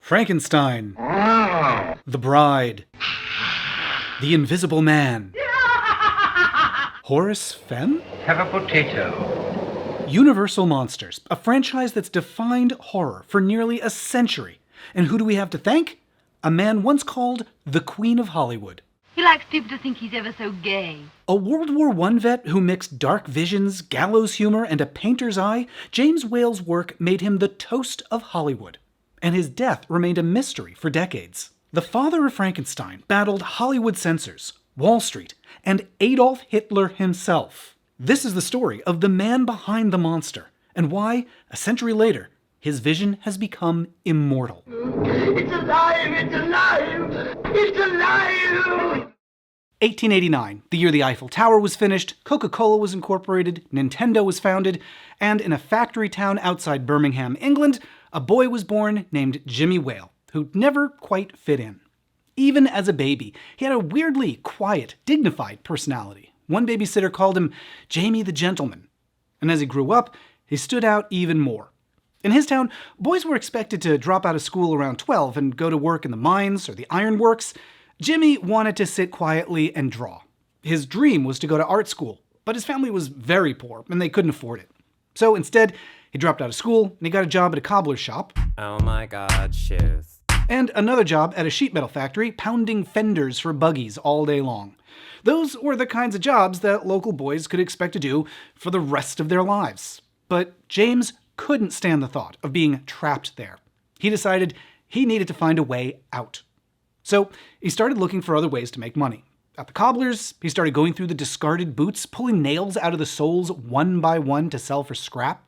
Frankenstein, The Bride, The Invisible Man, Horace Femme? Have a potato. Universal Monsters, a franchise that's defined horror for nearly a century. And who do we have to thank? A man once called the Queen of Hollywood. He likes people to think he's ever so gay. A World War I vet who mixed dark visions, gallows humor, and a painter's eye, James Whale's work made him the toast of Hollywood. And his death remained a mystery for decades. The father of Frankenstein battled Hollywood censors, Wall Street, and Adolf Hitler himself. This is the story of the man behind the monster, and why, a century later, his vision has become immortal. It's alive! It's alive! It's alive! 1889, the year the Eiffel Tower was finished, Coca-Cola was incorporated, Nintendo was founded, and in a factory town outside Birmingham, England, a boy was born named Jimmy Whale, who never quite fit in. Even as a baby, he had a weirdly quiet, dignified personality. One babysitter called him Jamie the Gentleman. And as he grew up, he stood out even more. In his town, boys were expected to drop out of school around 12 and go to work in the mines or the ironworks. Jimmy wanted to sit quietly and draw. His dream was to go to art school, but his family was very poor and they couldn't afford it. So instead, he dropped out of school and he got a job at a cobbler's shop. Oh my god, shiz. And another job at a sheet metal factory, pounding fenders for buggies all day long. Those were the kinds of jobs that local boys could expect to do for the rest of their lives. But James couldn't stand the thought of being trapped there. He decided he needed to find a way out. So he started looking for other ways to make money. At the cobbler's, he started going through the discarded boots, pulling nails out of the soles one by one to sell for scrap.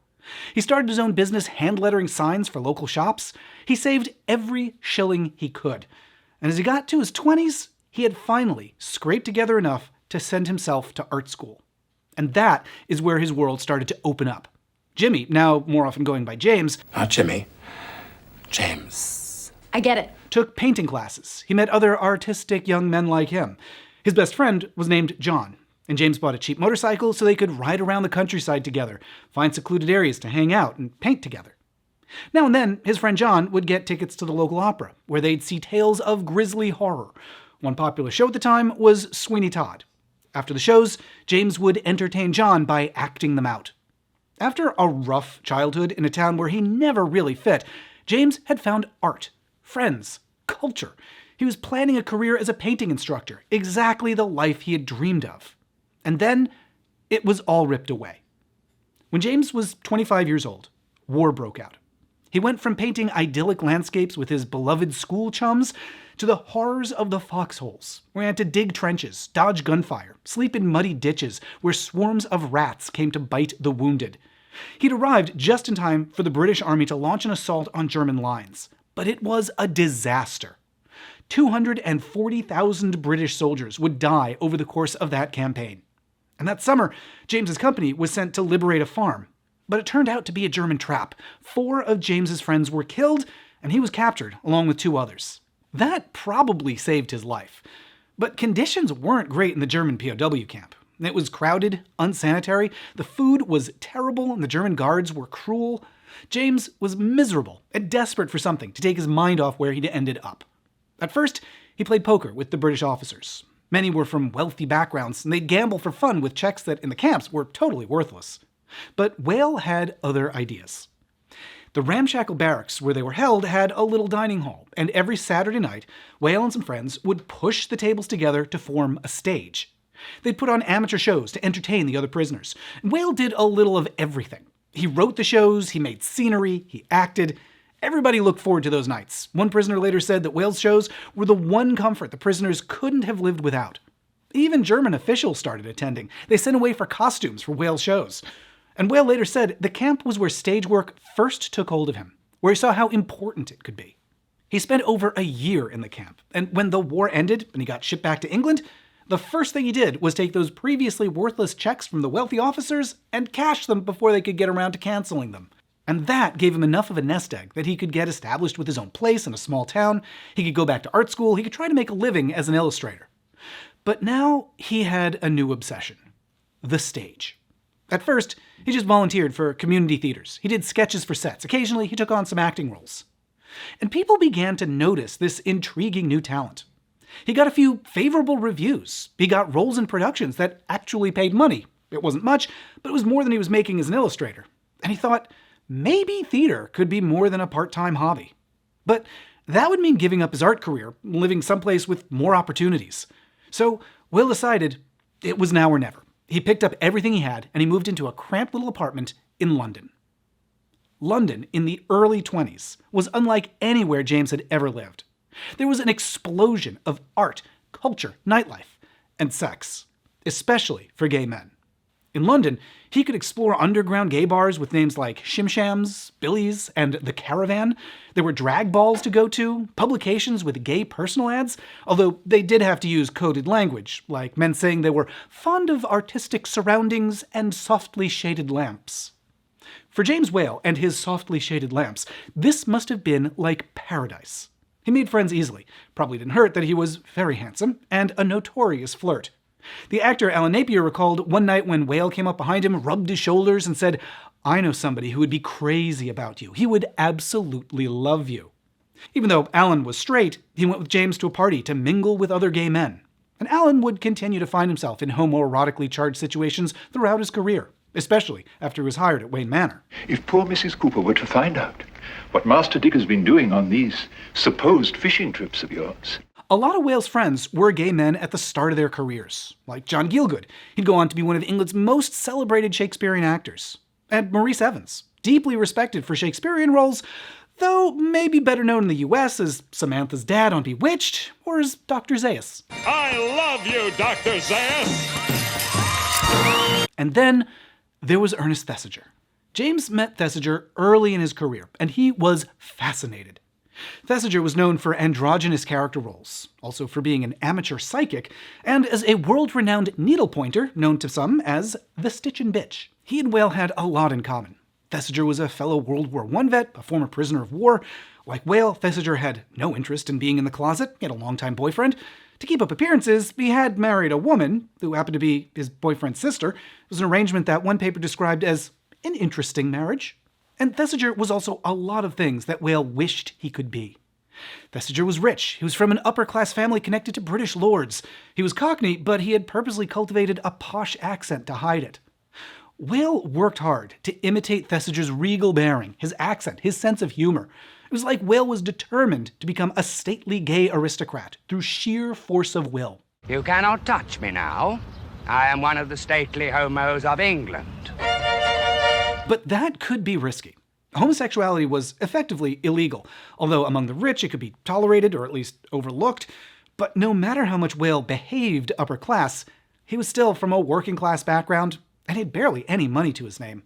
He started his own business hand-lettering signs for local shops. He saved every shilling he could. And as he got to his 20s, he had finally scraped together enough to send himself to art school. And that is where his world started to open up. Jimmy, now more often going by James, Not Jimmy, James. I get it. took painting classes. He met other artistic young men like him. His best friend was named John, and James bought a cheap motorcycle so they could ride around the countryside together, find secluded areas to hang out and paint together. Now and then, his friend John would get tickets to the local opera, where they'd see tales of grisly horror. One popular show at the time was Sweeney Todd. After the shows, James would entertain John by acting them out. After a rough childhood in a town where he never really fit, James had found art, friends, culture. He was planning a career as a painting instructor, exactly the life he had dreamed of. And then, it was all ripped away. When James was 25 years old, war broke out. He went from painting idyllic landscapes with his beloved school chums to the horrors of the foxholes, where he had to dig trenches, dodge gunfire, sleep in muddy ditches where swarms of rats came to bite the wounded. He'd arrived just in time for the British Army to launch an assault on German lines, but it was a disaster. 240,000 British soldiers would die over the course of that campaign. And that summer, James's company was sent to liberate a farm. But it turned out to be a German trap. 4 of James's friends were killed, and he was captured, along with 2 others. That probably saved his life. But conditions weren't great in the German POW camp. It was crowded, unsanitary, the food was terrible, and the German guards were cruel. James was miserable and desperate for something to take his mind off where he'd ended up. At first, he played poker with the British officers. Many were from wealthy backgrounds, and they'd gamble for fun with checks that in the camps were totally worthless. But Whale had other ideas. The ramshackle barracks where they were held had a little dining hall, and every Saturday night, Whale and some friends would push the tables together to form a stage. They'd put on amateur shows to entertain the other prisoners. And Whale did a little of everything. He wrote the shows, he made scenery, he acted. Everybody looked forward to those nights. One prisoner later said that Whale's shows were the one comfort the prisoners couldn't have lived without. Even German officials started attending. They sent away for costumes for Whale's shows. And Whale later said the camp was where stage work first took hold of him, where he saw how important it could be. He spent over a year in the camp, and when the war ended and he got shipped back to England, the first thing he did was take those previously worthless checks from the wealthy officers and cash them before they could get around to canceling them. And that gave him enough of a nest egg that he could get established with his own place in a small town, he could go back to art school, he could try to make a living as an illustrator. But now he had a new obsession: the stage. At first, he just volunteered for community theaters. He did sketches for sets. Occasionally, he took on some acting roles. And people began to notice this intriguing new talent. He got a few favorable reviews. He got roles in productions that actually paid money. It wasn't much, but it was more than he was making as an illustrator. And he thought, maybe theater could be more than a part-time hobby. But that would mean giving up his art career, living someplace with more opportunities. So Will decided it was now or never. He picked up everything he had and he moved into a cramped little apartment in London. London in the early 20s was unlike anywhere James had ever lived. There was an explosion of art, culture, nightlife, and sex, especially for gay men. In London, he could explore underground gay bars with names like Shim Shams, Billy's, and The Caravan. There were drag balls to go to, publications with gay personal ads, although they did have to use coded language, like men saying they were fond of artistic surroundings and softly shaded lamps. For James Whale and his softly shaded lamps, this must have been like paradise. He made friends easily. Probably didn't hurt that he was very handsome and a notorious flirt. The actor Alan Napier recalled one night when Whale came up behind him, rubbed his shoulders, and said, "I know somebody who would be crazy about you. He would absolutely love you." Even though Alan was straight, he went with James to a party to mingle with other gay men. And Alan would continue to find himself in homoerotically charged situations throughout his career, especially after he was hired at Wayne Manor. If poor Mrs. Cooper were to find out what Master Dick has been doing on these supposed fishing trips of yours. A lot of Whale's friends were gay men at the start of their careers, like John Gielgud. He'd go on to be one of England's most celebrated Shakespearean actors. And Maurice Evans, deeply respected for Shakespearean roles, though maybe better known in the US as Samantha's dad on Bewitched, or as Dr. Zaius. I love you, Dr. Zaius! And then there was Ernest Thesiger. James met Thesiger early in his career, and he was fascinated. Thesiger was known for androgynous character roles, also for being an amateur psychic, and as a world-renowned needlepointer known to some as the Stitchin' Bitch. He and Whale had a lot in common. Thesiger was a fellow World War I vet, a former prisoner of war. Like Whale, Thesiger had no interest in being in the closet. He had a longtime boyfriend. To keep up appearances, he had married a woman, who happened to be his boyfriend's sister. It was an arrangement that one paper described as an interesting marriage. And Thesiger was also a lot of things that Whale wished he could be. Thesiger was rich. He was from an upper-class family connected to British lords. He was Cockney, but he had purposely cultivated a posh accent to hide it. Whale worked hard to imitate Thesiger's regal bearing, his accent, his sense of humor. It was like Whale was determined to become a stately gay aristocrat through sheer force of will. You cannot touch me now. I am one of the stately homos of England. But that could be risky. Homosexuality was effectively illegal, although among the rich it could be tolerated or at least overlooked. But no matter how much Whale behaved upper class, he was still from a working class background and had barely any money to his name.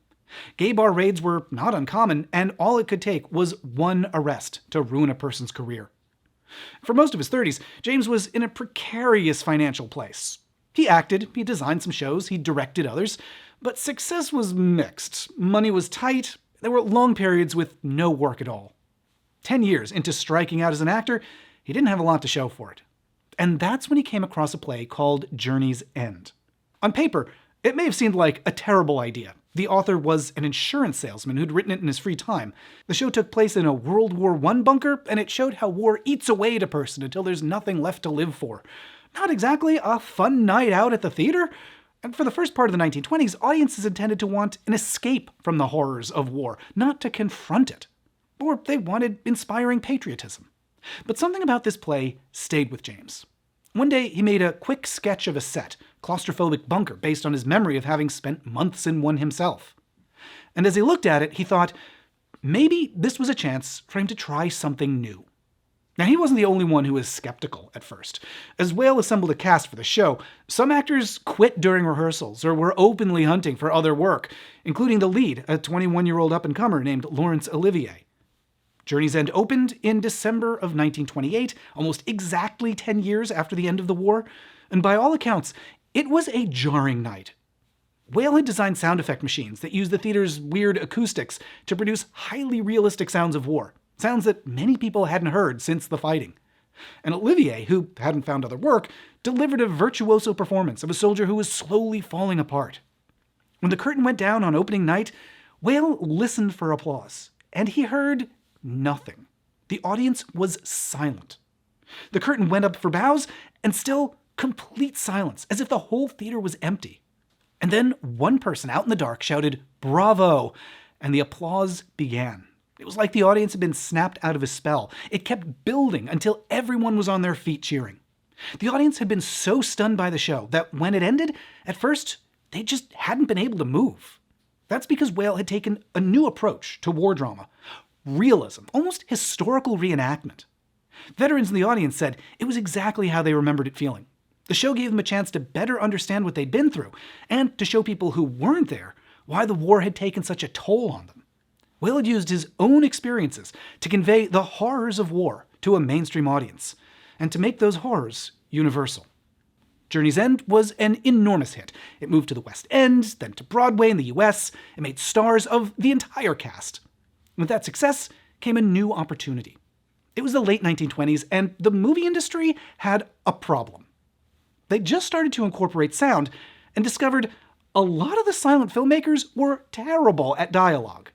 Gay bar raids were not uncommon, and all it could take was one arrest to ruin a person's career. For most of his 30s, James was in a precarious financial place. He acted, he designed some shows, he directed others, but success was mixed. Money was tight, there were long periods with no work at all. 10 years into striking out as an actor, he didn't have a lot to show for it. And that's when he came across a play called Journey's End. On paper, it may have seemed like a terrible idea. The author was an insurance salesman who'd written it in his free time. The show took place in a World War I bunker, and it showed how war eats away at a person until there's nothing left to live for. Not exactly a fun night out at the theater. And for the first part of the 1920s, audiences intended to want an escape from the horrors of war, not to confront it. Or they wanted inspiring patriotism. But something about this play stayed with James. One day, he made a quick sketch of a set, claustrophobic bunker, based on his memory of having spent months in one himself. And as he looked at it, he thought, maybe this was a chance for him to try something new. Now, he wasn't the only one who was skeptical at first. As Whale assembled a cast for the show, some actors quit during rehearsals or were openly hunting for other work, including the lead, a 21-year-old up-and-comer named Laurence Olivier. Journey's End opened in December of 1928, almost exactly 10 years after the end of the war, and by all accounts, it was a jarring night. Whale had designed sound effect machines that used the theater's weird acoustics to produce highly realistic sounds of war. Sounds that many people hadn't heard since the fighting. And Olivier, who hadn't found other work, delivered a virtuoso performance of a soldier who was slowly falling apart. When the curtain went down on opening night, Whale listened for applause, and he heard nothing. the audience was silent. The curtain went up for bows, and still complete silence, as if the whole theater was empty. And then one person out in the dark shouted, "Bravo!" and the applause began. It was like the audience had been snapped out of a spell. It kept building until everyone was on their feet cheering. The audience had been so stunned by the show that when it ended, at first, they just hadn't been able to move. That's because Whale had taken a new approach to war drama. Realism, almost historical reenactment. Veterans in the audience said it was exactly how they remembered it feeling. The show gave them a chance to better understand what they'd been through, and to show people who weren't there why the war had taken such a toll on them. Whale had used his own experiences to convey the horrors of war to a mainstream audience, and to make those horrors universal. Journey's End was an enormous hit. It moved to the West End, then to Broadway in the US. It made stars of the entire cast. With that success came a new opportunity. It was the late 1920s, and the movie industry had a problem. They just started to incorporate sound and discovered a lot of the silent filmmakers were terrible at dialogue.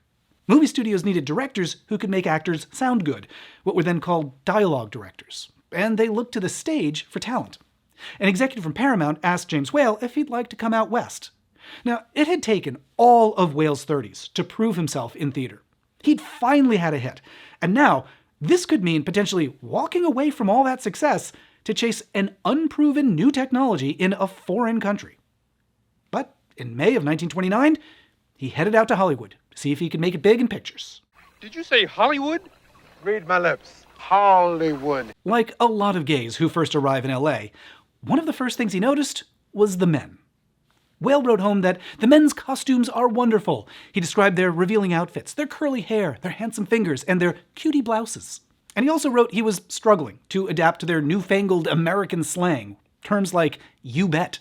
Movie studios needed directors who could make actors sound good, what were then called dialogue directors, and they looked to the stage for talent. An executive from Paramount asked James Whale if he'd like to come out west. Now, it had taken all of Whale's 30s to prove himself in theater. He'd finally had a hit, and now this could mean potentially walking away from all that success to chase an unproven new technology in a foreign country. But in May of 1929, he headed out to Hollywood to see if he could make it big in pictures. Did you say Hollywood? Read my lips. Hollywood. Like a lot of gays who first arrive in LA, one of the first things he noticed was the men. Whale wrote home that the men's costumes are wonderful. He described their revealing outfits, their curly hair, their handsome fingers, and their cutie blouses. And he also wrote he was struggling to adapt to their newfangled American slang, terms like "you bet."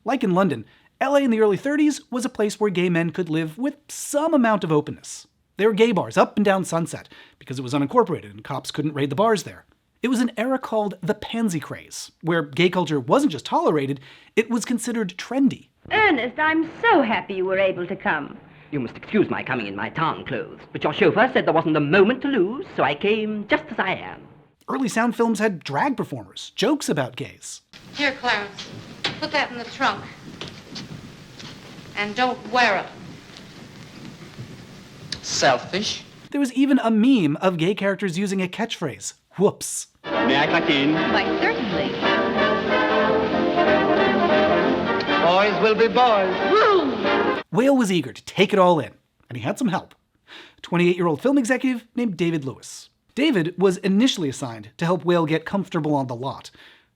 Like in London, LA in the early 30s was a place where gay men could live with some amount of openness. There were gay bars up and down Sunset, because it was unincorporated and cops couldn't raid the bars there. It was an era called the pansy craze, where gay culture wasn't just tolerated, it was considered trendy. Ernest, I'm so happy you were able to come. You must excuse my coming in my town clothes, but your chauffeur said there wasn't a moment to lose, so I came just as I am. Early sound films had drag performers, jokes about gays. Here, Clarence, put that in the trunk. And don't wear it. Selfish. There was even a meme of gay characters using a catchphrase, whoops. May I crack in? Why, certainly. Boys will be boys. Woo! Whale was eager to take it all in, and he had some help. A 28-year-old film executive named David Lewis. David was initially assigned to help Whale get comfortable on the lot.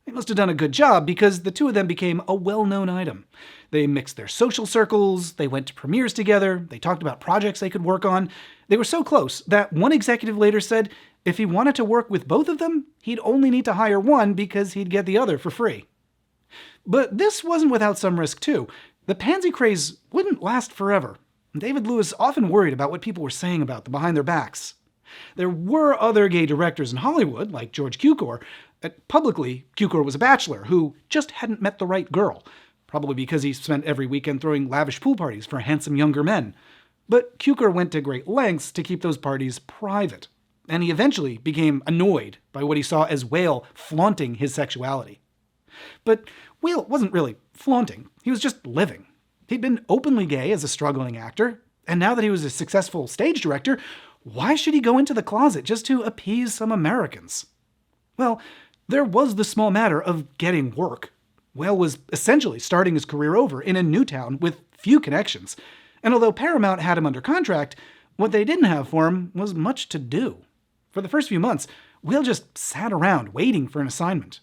They must have done a good job because the two of them became a well-known item. They mixed their social circles, they went to premieres together, they talked about projects they could work on. They were so close that one executive later said if he wanted to work with both of them, he'd only need to hire one because he'd get the other for free. But this wasn't without some risk too. The pansy craze wouldn't last forever. David Lewis often worried about what people were saying about them behind their backs. There were other gay directors in Hollywood, like George Cukor. Publicly, Cukor was a bachelor who just hadn't met the right girl, probably because he spent every weekend throwing lavish pool parties for handsome younger men. But Cukor went to great lengths to keep those parties private, and he eventually became annoyed by what he saw as Whale flaunting his sexuality. But Whale wasn't really flaunting, he was just living. He'd been openly gay as a struggling actor, and now that he was a successful stage director, why should he go into the closet just to appease some Americans? Well, there was the small matter of getting work. Whale was essentially starting his career over in a new town with few connections, and although Paramount had him under contract, what they didn't have for him was much to do. For the first few months, Whale just sat around waiting for an assignment.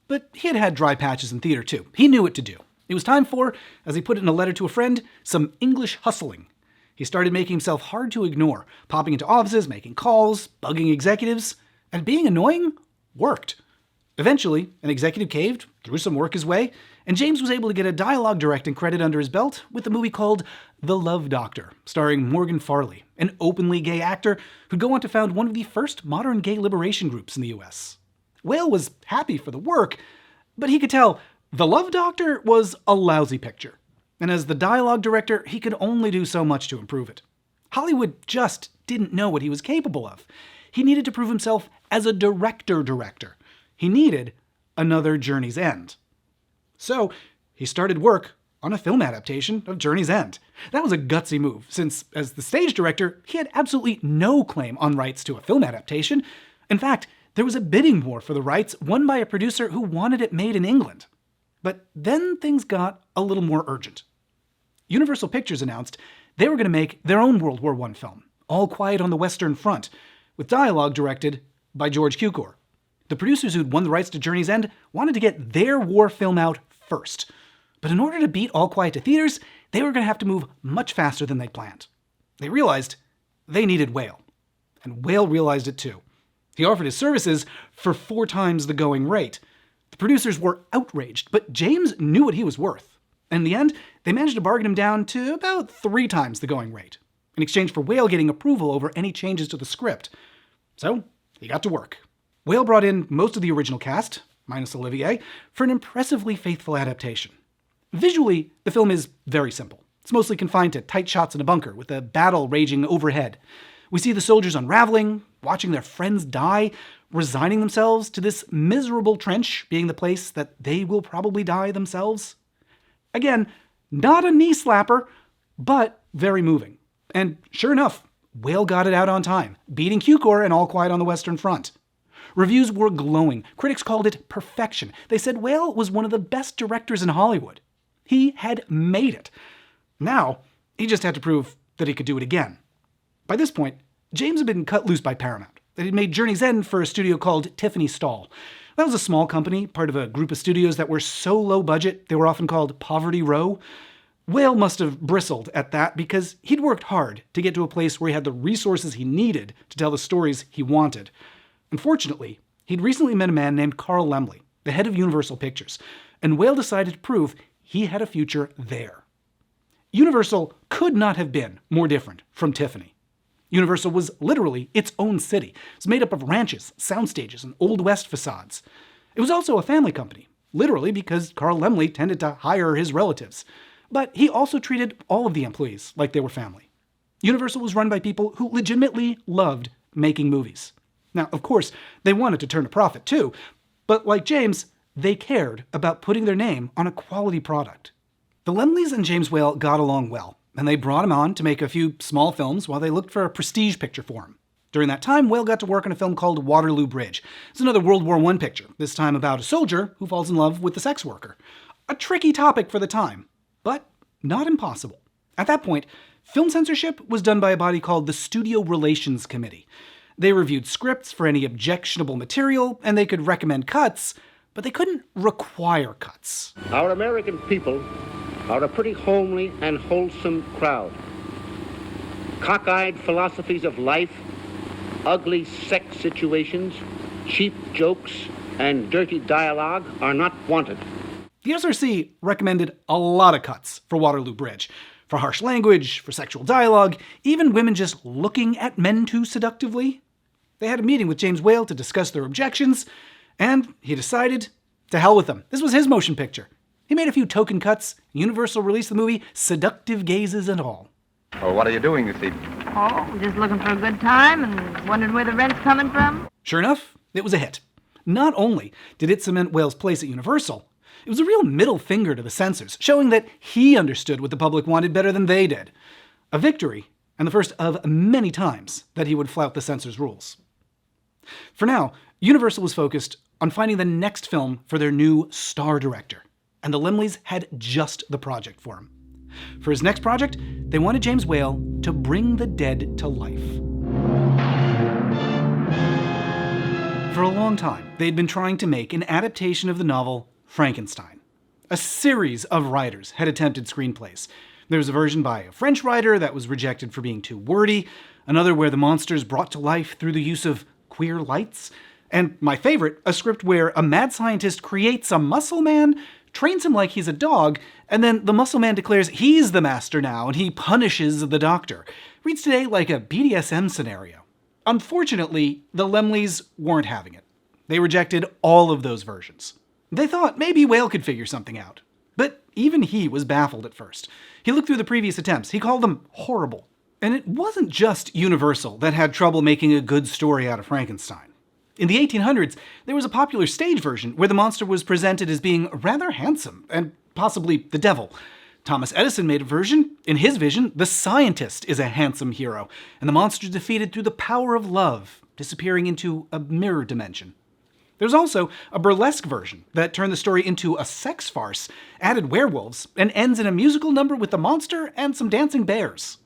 But he had had dry patches in theater too. He knew what to do. It was time for, as he put it in a letter to a friend, some English hustling. He started making himself hard to ignore, popping into offices, making calls, bugging executives, and being annoying worked. Eventually, an executive caved, threw some work his way, and James was able to get a dialogue directing credit under his belt with a movie called The Love Doctor, starring Morgan Farley, an openly gay actor who'd go on to found one of the first modern gay liberation groups in the US. Whale was happy for the work, but he could tell The Love Doctor was a lousy picture, and as the dialogue director, he could only do so much to improve it. Hollywood just didn't know what he was capable of. he needed to prove himself as a director. He needed another Journey's End. So he started work on a film adaptation of Journey's End. That was a gutsy move, since as the stage director, he had absolutely no claim on rights to a film adaptation. In fact, there was a bidding war for the rights won by a producer who wanted it made in England. But then things got a little more urgent. Universal Pictures announced they were going to make their own World War I film, All Quiet on the Western Front, with dialogue directed by George Cukor. The producers who'd won the rights to Journey's End wanted to get their war film out first. But in order to beat All Quiet to theaters, they were going to have to move much faster than they planned. They realized they needed Whale. And Whale realized it too. He offered his services for 4 times the going rate. The producers were outraged, but James knew what he was worth. In the end, they managed to bargain him down to about 3 times the going rate, in exchange for Whale getting approval over any changes to the script. So he got to work. Whale brought in most of the original cast, minus Olivier, for an impressively faithful adaptation. Visually, the film is very simple. It's mostly confined to tight shots in a bunker with a battle raging overhead. We see the soldiers unraveling, watching their friends die, resigning themselves to this miserable trench being the place that they will probably die themselves. Again, not a knee slapper, but very moving. And sure enough, Whale got it out on time, beating Cukor and All Quiet on the Western Front. Reviews were glowing. Critics called it perfection. They said Whale was one of the best directors in Hollywood. He had made it. Now, he just had to prove that he could do it again. By this point, James had been cut loose by Paramount. They had made Journey's End for a studio called Tiffany Stahl. That was a small company, part of a group of studios that were so low budget they were often called Poverty Row. Whale must have bristled at that because he'd worked hard to get to a place where he had the resources he needed to tell the stories he wanted. Unfortunately, he'd recently met a man named Carl Laemmle, the head of Universal Pictures, and Whale decided to prove he had a future there. Universal could not have been more different from Tiffany. Universal was literally its own city. It was made up of ranches, sound stages, and Old West facades. It was also a family company, literally because Carl Laemmle tended to hire his relatives. But he also treated all of the employees like they were family. Universal was run by people who legitimately loved making movies. Now, of course, they wanted to turn a profit too, but like James, they cared about putting their name on a quality product. The Laemmles and James Whale got along well, and they brought him on to make a few small films while they looked for a prestige picture for him. During that time, Whale got to work on a film called Waterloo Bridge. It's another World War I picture, this time about a soldier who falls in love with a sex worker. A tricky topic for the time, but not impossible. At that point, film censorship was done by a body called the Studio Relations Committee. They reviewed scripts for any objectionable material, and they could recommend cuts, but they couldn't require cuts. Our American people are a pretty homely and wholesome crowd. Cockeyed philosophies of life, ugly sex situations, cheap jokes, and dirty dialogue are not wanted. The SRC recommended a lot of cuts for Waterloo Bridge. For harsh language, for sexual dialogue, even women just looking at men too seductively. They had a meeting with James Whale to discuss their objections, and he decided to hell with them. This was his motion picture. He made a few token cuts. Universal released the movie, seductive gazes and all. Well, what are you doing this evening? Oh, just looking for a good time and wondering where the rent's coming from. Sure enough, it was a hit. Not only did it cement Whale's place at Universal, it was a real middle finger to the censors, showing that he understood what the public wanted better than they did. A victory, and the first of many times that he would flout the censors' rules. For now, Universal was focused on finding the next film for their new star director, and the Laemmles had just the project for him. For his next project, they wanted James Whale to bring the dead to life. For a long time, they'd been trying to make an adaptation of the novel Frankenstein. A series of writers had attempted screenplays. There was a version by a French writer that was rejected for being too wordy, another where the monsters brought to life through the use of queer lights, and my favorite, a script where a mad scientist creates a muscle man, trains him like he's a dog, and then the muscle man declares he's the master now and he punishes the doctor. Reads today like a BDSM scenario. Unfortunately, the Laemmles weren't having it. They rejected all of those versions. They thought maybe Whale could figure something out. But even he was baffled at first. He looked through the previous attempts. He called them horrible. And it wasn't just Universal that had trouble making a good story out of Frankenstein. In the 1800s, there was a popular stage version where the monster was presented as being rather handsome, and possibly the devil. Thomas Edison made a version. In his vision, the scientist is a handsome hero, and the monster is defeated through the power of love, disappearing into a mirror dimension. There's also a burlesque version that turned the story into a sex farce, added werewolves, and ends in a musical number with the monster and some dancing bears.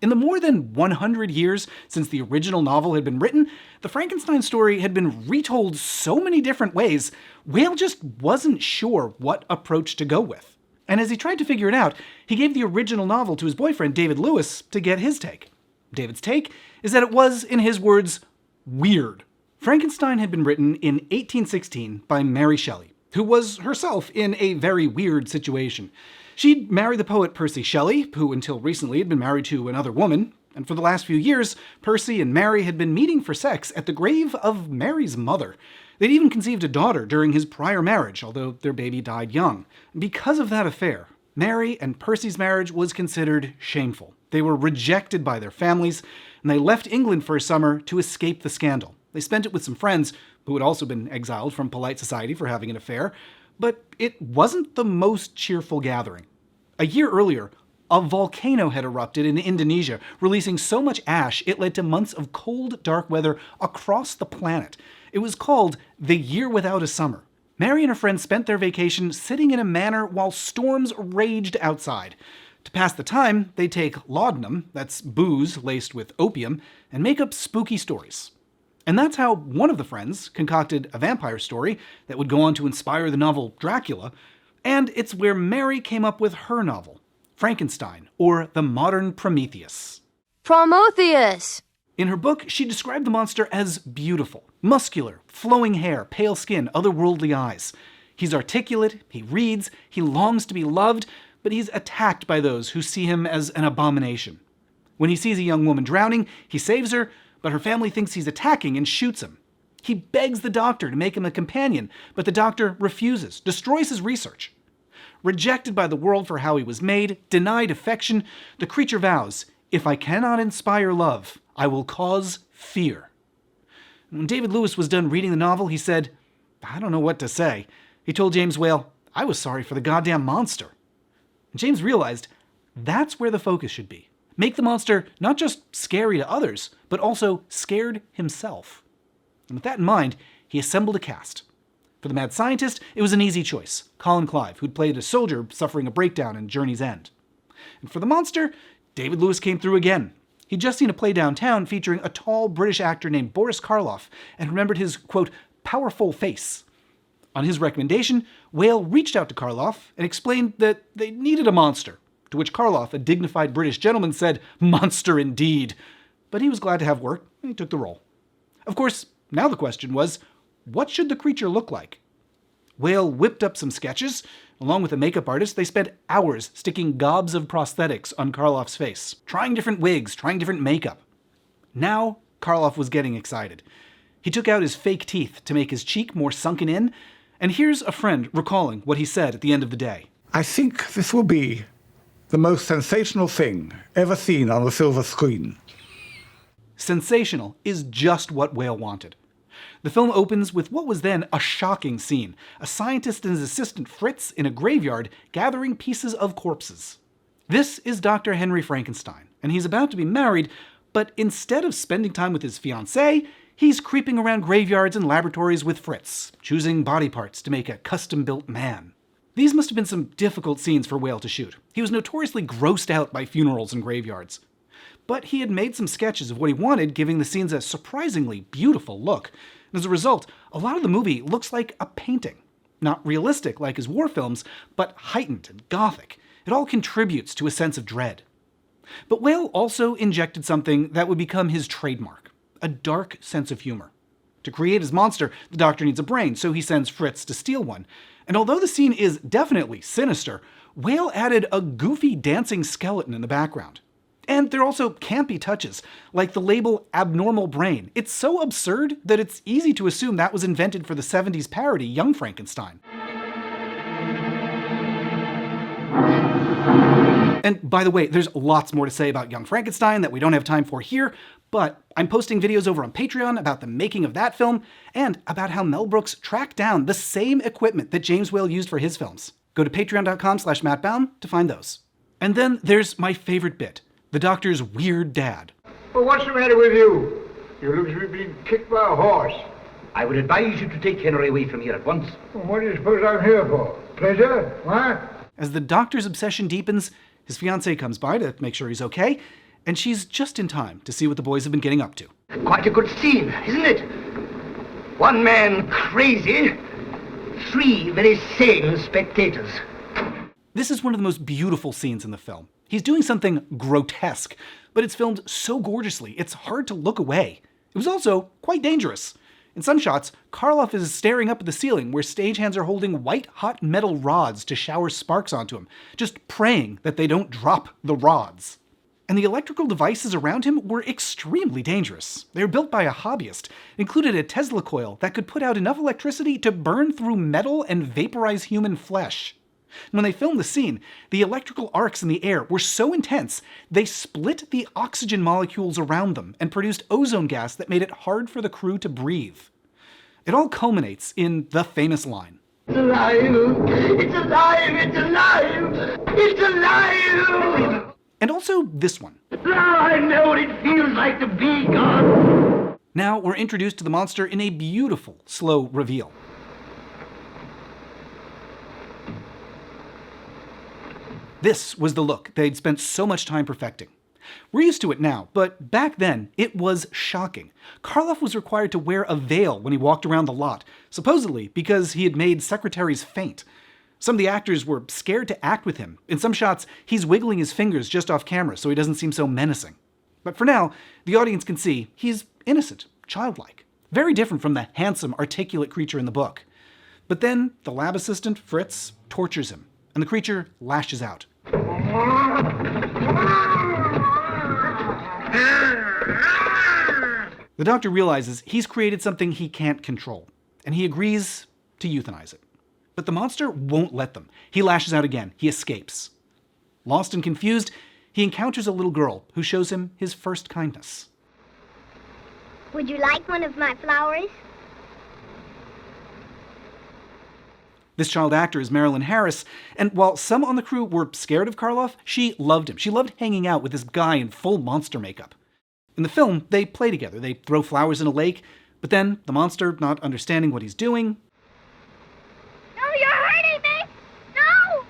In the more than 100 years since the original novel had been written, the Frankenstein story had been retold so many different ways, Whale just wasn't sure what approach to go with. And as he tried to figure it out, he gave the original novel to his boyfriend, David Lewis, to get his take. David's take is that it was, in his words, weird. Frankenstein had been written in 1816 by Mary Shelley, who was herself in a very weird situation. She'd married the poet Percy Shelley, who until recently had been married to another woman, and for the last few years, Percy and Mary had been meeting for sex at the grave of Mary's mother. They'd even conceived a daughter during his prior marriage, although their baby died young. Because of that affair, Mary and Percy's marriage was considered shameful. They were rejected by their families, and they left England for a summer to escape the scandal. They spent it with some friends who had also been exiled from polite society for having an affair, but it wasn't the most cheerful gathering. A year earlier, a volcano had erupted in Indonesia, releasing so much ash it led to months of cold, dark weather across the planet. It was called the Year Without a Summer. Mary and her friends spent their vacation sitting in a manor while storms raged outside. To pass the time, they take laudanum, that's booze laced with opium, and make up spooky stories. And that's how one of the friends concocted a vampire story that would go on to inspire the novel Dracula, and it's where Mary came up with her novel, Frankenstein, or the Modern Prometheus. Prometheus! In her book, she described the monster as beautiful, muscular, flowing hair, pale skin, otherworldly eyes. He's articulate, he reads, he longs to be loved, but he's attacked by those who see him as an abomination. When he sees a young woman drowning, he saves her, but her family thinks he's attacking and shoots him. He begs the doctor to make him a companion, but the doctor refuses, destroys his research. Rejected by the world for how he was made, denied affection, the creature vows, "If I cannot inspire love, I will cause fear." When David Lewis was done reading the novel, he said, "I don't know what to say." He told James Whale, "I was sorry for the goddamn monster." And James realized that's where the focus should be. Make the monster not just scary to others, but also scared himself. And with that in mind, he assembled a cast. For the mad scientist, it was an easy choice, Colin Clive, who'd played a soldier suffering a breakdown in Journey's End. And for the monster, David Lewis came through again. He'd just seen a play downtown featuring a tall British actor named Boris Karloff and remembered his, quote, powerful face. On his recommendation, Whale reached out to Karloff and explained that they needed a monster, to which Karloff, a dignified British gentleman, said, "Monster indeed." But he was glad to have work, and he took the role. Of course, now the question was, what should the creature look like? Whale whipped up some sketches. Along with a makeup artist, they spent hours sticking gobs of prosthetics on Karloff's face, trying different wigs, trying different makeup. Now, Karloff was getting excited. He took out his fake teeth to make his cheek more sunken in, and here's a friend recalling what he said at the end of the day. "I think this will be the most sensational thing ever seen on a silver screen." Sensational is just what Whale wanted. The film opens with what was then a shocking scene, a scientist and his assistant Fritz in a graveyard gathering pieces of corpses. This is Dr. Henry Frankenstein, and he's about to be married, but instead of spending time with his fiancée, he's creeping around graveyards and laboratories with Fritz, choosing body parts to make a custom-built man. These must have been some difficult scenes for Whale to shoot. He was notoriously grossed out by funerals and graveyards. But he had made some sketches of what he wanted, giving the scenes a surprisingly beautiful look. And as a result, a lot of the movie looks like a painting. Not realistic like his war films, but heightened and gothic. It all contributes to a sense of dread. But Whale also injected something that would become his trademark, a dark sense of humor. To create his monster, the doctor needs a brain, so he sends Fritz to steal one. And although the scene is definitely sinister, Whale added a goofy dancing skeleton in the background. And there are also campy touches, like the label abnormal brain. It's so absurd that it's easy to assume that was invented for the 70s parody Young Frankenstein. And by the way, there's lots more to say about Young Frankenstein that we don't have time for here, but I'm posting videos over on Patreon about the making of that film and about how Mel Brooks tracked down the same equipment that James Whale used for his films. Go to patreon.com/mattbaum to find those. And then there's my favorite bit, the doctor's weird dad. Well, what's the matter with you? You look as if you've been kicked by a horse. I would advise you to take Henry away from here at once. Well, what do you suppose I'm here for? Pleasure? What? As the doctor's obsession deepens, his fiancée comes by to make sure he's okay, and she's just in time to see what the boys have been getting up to. Quite a good scene, isn't it? One man crazy, 3 very sane spectators. This is one of the most beautiful scenes in the film. He's doing something grotesque, but it's filmed so gorgeously, it's hard to look away. It was also quite dangerous. In some shots, Karloff is staring up at the ceiling where stagehands are holding white-hot metal rods to shower sparks onto him, just praying that they don't drop the rods. And the electrical devices around him were extremely dangerous. They were built by a hobbyist, included a Tesla coil that could put out enough electricity to burn through metal and vaporize human flesh. When they filmed the scene, the electrical arcs in the air were so intense, they split the oxygen molecules around them and produced ozone gas that made it hard for the crew to breathe. It all culminates in the famous line. It's alive! It's alive! It's alive! It's alive! And also this one. Now I know what it feels like to be God! Now we're introduced to the monster in a beautiful, slow reveal. This was the look they'd spent so much time perfecting. We're used to it now, but back then, it was shocking. Karloff was required to wear a veil when he walked around the lot, supposedly because he had made secretaries faint. Some of the actors were scared to act with him. In some shots, he's wiggling his fingers just off camera so he doesn't seem so menacing. But for now, the audience can see he's innocent, childlike. Very different from the handsome, articulate creature in the book. But then, the lab assistant, Fritz, tortures him, and the creature lashes out. The doctor realizes he's created something he can't control, and he agrees to euthanize it. But the monster won't let them. He lashes out again. He escapes. Lost and confused, he encounters a little girl who shows him his first kindness. Would you like one of my flowers? This child actor is Marilyn Harris, and while some on the crew were scared of Karloff, she loved him. She loved hanging out with this guy in full monster makeup. In the film, they play together. They throw flowers in a lake, but then the monster, not understanding what he's doing... No, you're hurting me! No!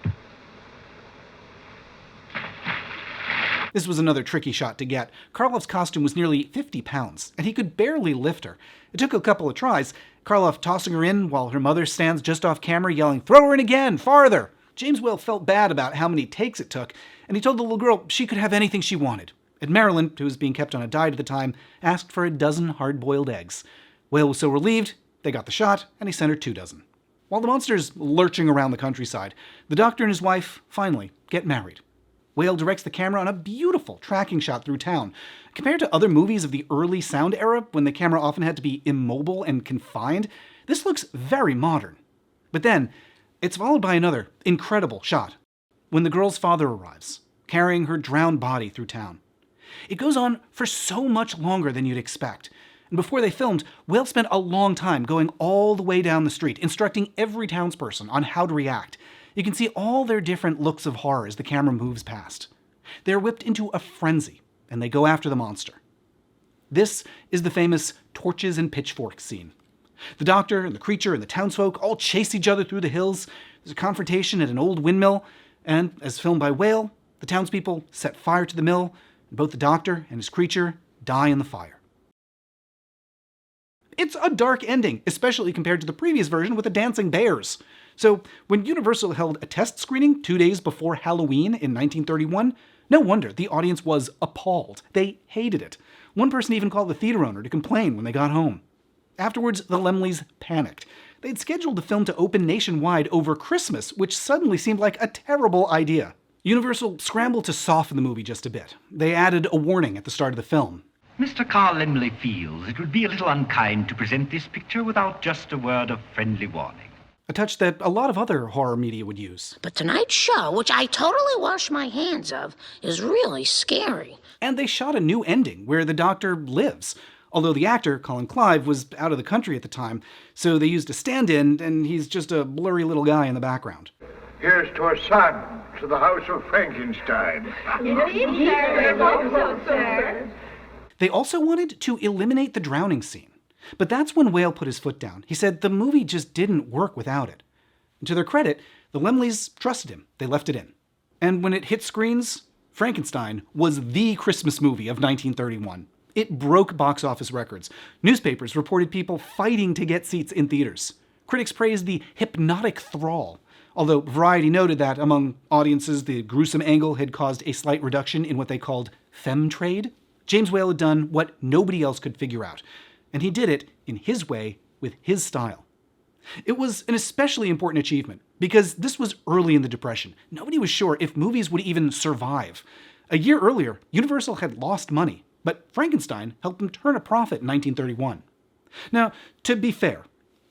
This was another tricky shot to get. Karloff's costume was nearly 50 pounds, and he could barely lift her. It took a couple of tries, Karloff tossing her in while her mother stands just off camera yelling, "Throw her in again, farther!" James Whale felt bad about how many takes it took, and he told the little girl she could have anything she wanted. And Marilyn, who was being kept on a diet at the time, asked for a dozen hard-boiled eggs. Whale was so relieved, they got the shot, and he sent her 2 dozen. While the monster's lurching around the countryside, the doctor and his wife finally get married. Whale directs the camera on a beautiful tracking shot through town. Compared to other movies of the early sound era, when the camera often had to be immobile and confined, this looks very modern. But then, it's followed by another incredible shot, when the girl's father arrives, carrying her drowned body through town. It goes on for so much longer than you'd expect. And before they filmed, Whale spent a long time going all the way down the street, instructing every townsperson on how to react. You can see all their different looks of horror as the camera moves past. They're whipped into a frenzy, and they go after the monster. This is the famous torches and pitchforks scene. The doctor and the creature and the townsfolk all chase each other through the hills. There's a confrontation at an old windmill, and, as filmed by Whale, the townspeople set fire to the mill, and both the doctor and his creature die in the fire. It's a dark ending, especially compared to the previous version with the dancing bears. So, when Universal held a test screening 2 days before Halloween in 1931, no wonder the audience was appalled. They hated it. One person even called the theater owner to complain when they got home. Afterwards, the Laemmles panicked. They'd scheduled the film to open nationwide over Christmas, which suddenly seemed like a terrible idea. Universal scrambled to soften the movie just a bit. They added a warning at the start of the film. Mr. Carl Laemmle feels it would be a little unkind to present this picture without just a word of friendly warning. a touch that a lot of other horror media would use. But tonight's show, which I totally wash my hands of, is really scary. And they shot a new ending where the Doctor lives, although the actor, Colin Clive, was out of the country at the time, so they used a stand-in, and he's just a blurry little guy in the background. Here's to a son, to the house of Frankenstein. They also wanted to eliminate the drowning scene. But that's when Whale put his foot down. He said the movie just didn't work without it. And to their credit, the Laemmles trusted him. They left it in. And when it hit screens, Frankenstein was the Christmas movie of 1931. It broke box office records. Newspapers reported people fighting to get seats in theaters. Critics praised the hypnotic thrall, although Variety noted that among audiences, the gruesome angle had caused a slight reduction in what they called femme trade. James Whale had done what nobody else could figure out, and he did it in his way with his style. It was an especially important achievement because this was early in the Depression. Nobody was sure if movies would even survive. A year earlier, Universal had lost money, but Frankenstein helped them turn a profit in 1931. Now, to be fair,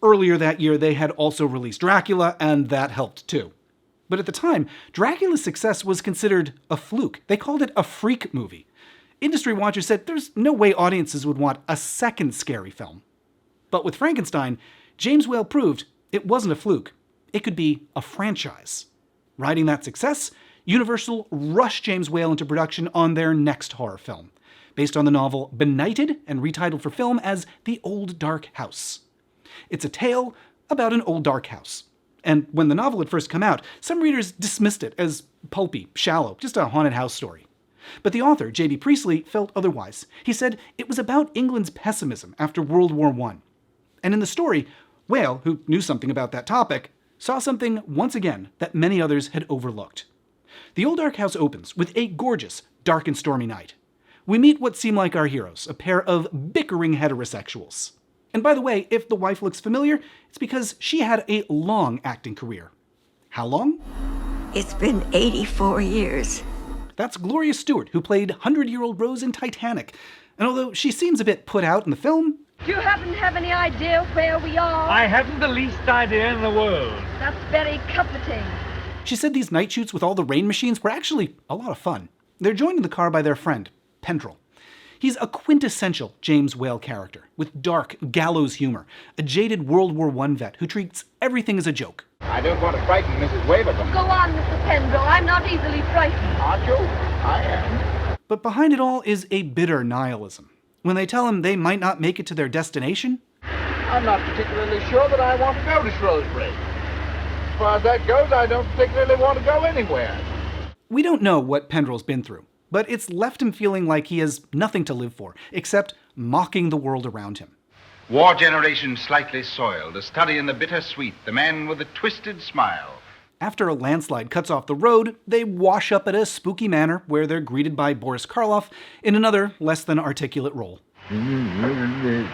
earlier that year they had also released Dracula, and that helped too. But at the time, Dracula's success was considered a fluke. They called it a freak movie. Industry watchers said there's no way audiences would want a second scary film. But with Frankenstein, James Whale proved it wasn't a fluke. It could be a franchise. Riding that success, Universal rushed James Whale into production on their next horror film, based on the novel Benighted and retitled for film as The Old Dark House. It's a tale about an old dark house. And when the novel had first come out, some readers dismissed it as pulpy, shallow, just a haunted house story. But the author, J.B. Priestley, felt otherwise. He said it was about England's pessimism after World War I. And in the story, Whale, who knew something about that topic, saw something once again that many others had overlooked. The Old Dark House opens with a gorgeous, dark and stormy night. We meet what seem like our heroes, a pair of bickering heterosexuals. And by the way, if the wife looks familiar, it's because she had a long acting career. How long? It's been 84 years. That's Gloria Stewart, who played 100-year-old Rose in Titanic. And although she seems a bit put out in the film... Do you happen to have any idea where we are? I haven't the least idea in the world. That's very comforting. She said these night shoots with all the rain machines were actually a lot of fun. They're joined in the car by their friend, Pendrell. He's a quintessential James Whale character, with dark, gallows humor, a jaded World War I vet who treats everything as a joke. I don't want to frighten Mrs. Waverton. Go on, Mr. Pendrell. I'm not easily frightened. Aren't you? I am. But behind it all is a bitter nihilism. When they tell him they might not make it to their destination... I'm not particularly sure that I want to go to Shrewsbury. As far as that goes, I don't particularly want to go anywhere. We don't know what Pendrell's been through, but it's left him feeling like he has nothing to live for, except mocking the world around him. War generation slightly soiled, a study in the bittersweet, the man with a twisted smile. After a landslide cuts off the road, they wash up at a spooky manor where they're greeted by Boris Karloff in another less than articulate role. Even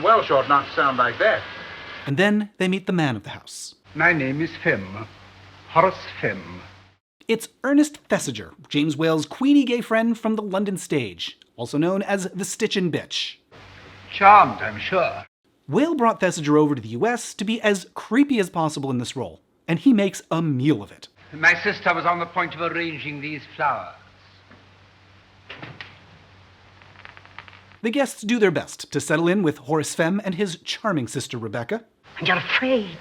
Welsh ought not to sound like that. And then they meet the man of the house. My name is Fem. Horace Fem. It's Ernest Thesiger, James Whale's queenie gay friend from the London stage, also known as the Stitchin' Bitch. Charmed, I'm sure. Whale brought Thesiger over to the US to be as creepy as possible in this role, and he makes a meal of it. My sister was on the point of arranging these flowers. The guests do their best to settle in with Horace Fem and his charming sister Rebecca. And you're afraid.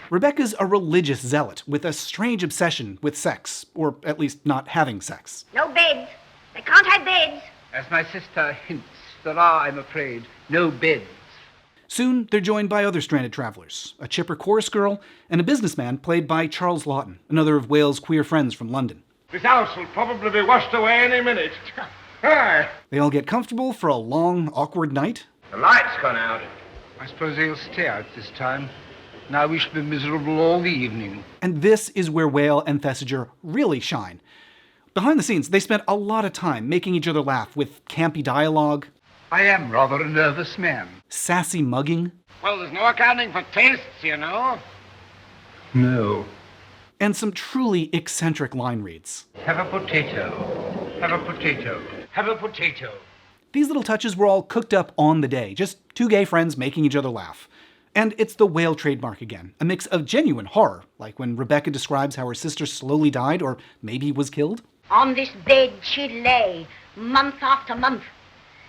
Rebecca's a religious zealot with a strange obsession with sex, or at least not having sex. No beds. They can't have beds. As my sister hints, there are, I'm afraid, no beds. Soon, they're joined by other stranded travelers, a chipper chorus girl, and a businessman played by Charles Laughton, another of Whale's queer friends from London. This house will probably be washed away any minute. Hi. They all get comfortable for a long, awkward night. The light's gone out. I suppose they'll stay out this time. Now we shall be miserable all the evening. And this is where Whale and Thesiger really shine. Behind the scenes, they spent a lot of time making each other laugh with campy dialogue. I am rather a nervous man. Sassy mugging. Well, there's no accounting for tastes, you know. No. And some truly eccentric line reads. Have a potato. Have a potato. Have a potato. These little touches were all cooked up on the day, just two gay friends making each other laugh. And it's the whale trademark again, a mix of genuine horror, like when Rebecca describes how her sister slowly died or maybe was killed. On this bed she lay, month after month.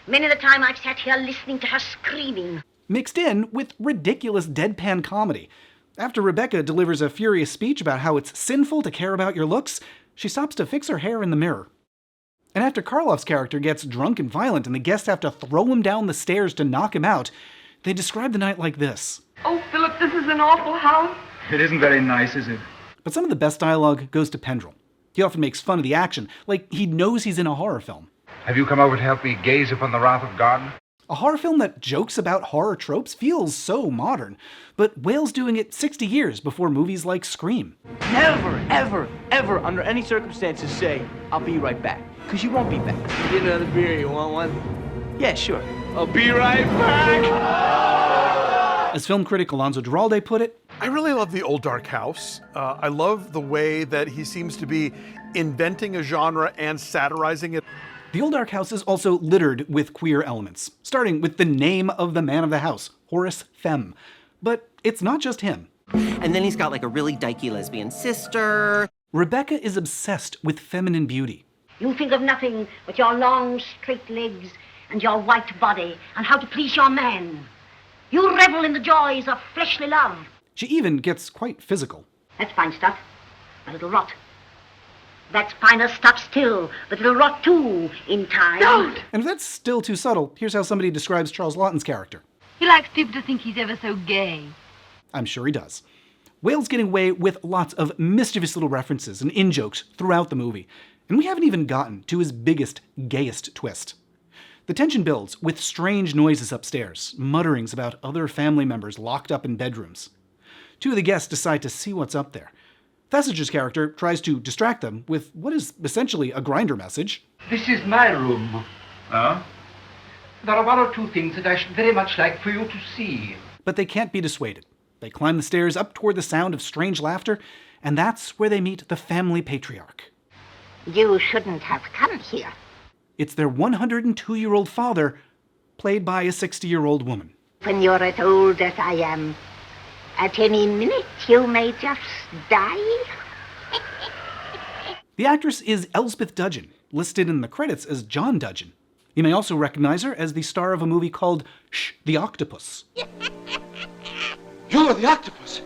Many the time I've sat here listening to her screaming. Mixed in with ridiculous deadpan comedy. After Rebecca delivers a furious speech about how it's sinful to care about your looks, she stops to fix her hair in the mirror. And after Karloff's character gets drunk and violent and the guests have to throw him down the stairs to knock him out, they describe the night like this. Oh, Philip, this is an awful house. It isn't very nice, is it? But some of the best dialogue goes to Pendrell. He often makes fun of the action, like he knows he's in a horror film. Have you come over to help me gaze upon the wrath of God? A horror film that jokes about horror tropes feels so modern, but Whale's doing it 60 years before movies like Scream. Never, ever, ever, under any circumstances say, I'll be right back. Because you won't be back. Get another beer, you want one? Yeah, sure. I'll be right back! As film critic Alonso Duralde put it, I really love The Old Dark House. I love the way that he seems to be inventing a genre and satirizing it. The Old Dark House is also littered with queer elements, starting with the name of the man of the house, Horace Fem. But it's not just him. And then he's got like a really dykey lesbian sister. Rebecca is obsessed with feminine beauty. You think of nothing but your long, straight legs and your white body and how to please your man. You revel in the joys of fleshly love. She even gets quite physical. That's fine stuff, but it'll rot. That's finer stuff still, but it'll rot too in time. Don't! And if that's still too subtle, here's how somebody describes Charles Laughton's character. He likes people to think he's ever so gay. I'm sure he does. Whale's getting away with lots of mischievous little references and in-jokes throughout the movie, and we haven't even gotten to his biggest, gayest twist. The tension builds with strange noises upstairs, mutterings about other family members locked up in bedrooms. Two of the guests decide to see what's up there. Thesiger's character tries to distract them with what is essentially a Grindr message. This is my room. Huh? There are one or two things that I should very much like for you to see. But they can't be dissuaded. They climb the stairs up toward the sound of strange laughter, and that's where they meet the family patriarch. You shouldn't have come here. It's their 102-year-old father, played by a 60-year-old woman. When you're as old as I am, at any minute you may just die. The actress is Elsbeth Dudgeon, listed in the credits as John Dudgeon. You may also recognize her as the star of a movie called Shh, the Octopus. You're the octopus.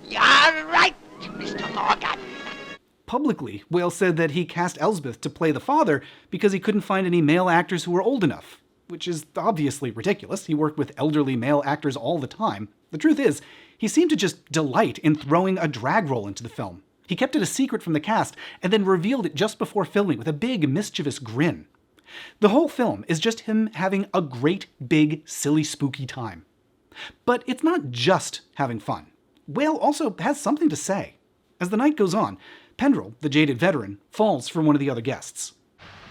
You're right, Mr. Morgan. Publicly, Whale said that he cast Elsbeth to play the father because he couldn't find any male actors who were old enough, which is obviously ridiculous. He worked with elderly male actors all the time. The truth is, he seemed to just delight in throwing a drag role into the film. He kept it a secret from the cast and then revealed it just before filming with a big, mischievous grin. The whole film is just him having a great, big, silly, spooky time. But it's not just having fun. Whale also has something to say. As the night goes on, Pendrell, the jaded veteran, falls for one of the other guests.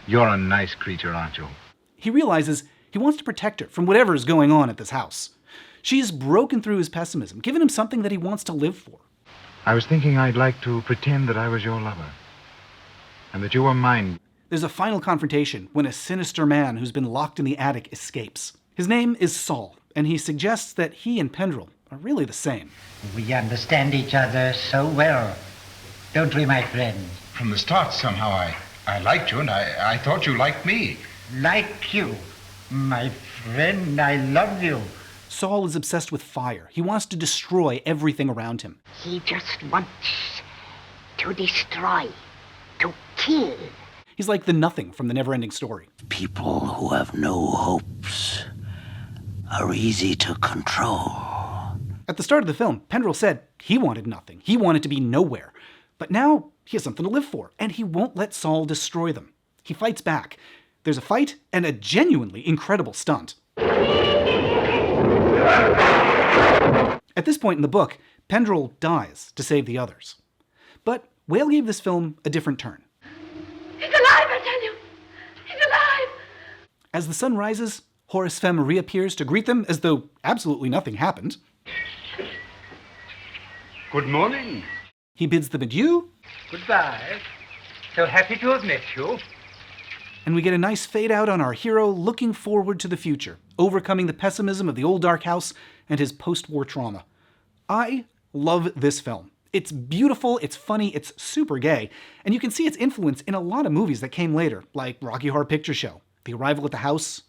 You're a nice creature, aren't you? He realizes he wants to protect her from whatever is going on at this house. She's broken through his pessimism, given him something that he wants to live for. I was thinking I'd like to pretend that I was your lover, and that you were mine. There's a final confrontation when a sinister man who's been locked in the attic escapes. His name is Saul, and he suggests that he and Pendrell are really the same. We understand each other so well, don't we, my friend? From the start, somehow, I liked you, and I thought you liked me. Like you, my friend, I love you. Saul is obsessed with fire. He wants to destroy everything around him. He just wants to destroy, to kill. He's like the Nothing from the Never-Ending Story. People who have no hopes are easy to control. At the start of the film, Pendrell said he wanted nothing. He wanted to be nowhere. But now he has something to live for, and he won't let Saul destroy them. He fights back. There's a fight and a genuinely incredible stunt. At this point in the book, Pendrell dies to save the others. But Whale gave this film a different turn. He's alive, I tell you! He's alive! As the sun rises, Horace Fem reappears to greet them as though absolutely nothing happened. Good morning. He bids them adieu. Goodbye. So happy to have met you. And we get a nice fade out on our hero looking forward to the future, overcoming the pessimism of the old dark house and his post-war trauma. I love this film. It's beautiful, it's funny, it's super gay, and you can see its influence in a lot of movies that came later, like Rocky Horror Picture Show, The Arrival at the House,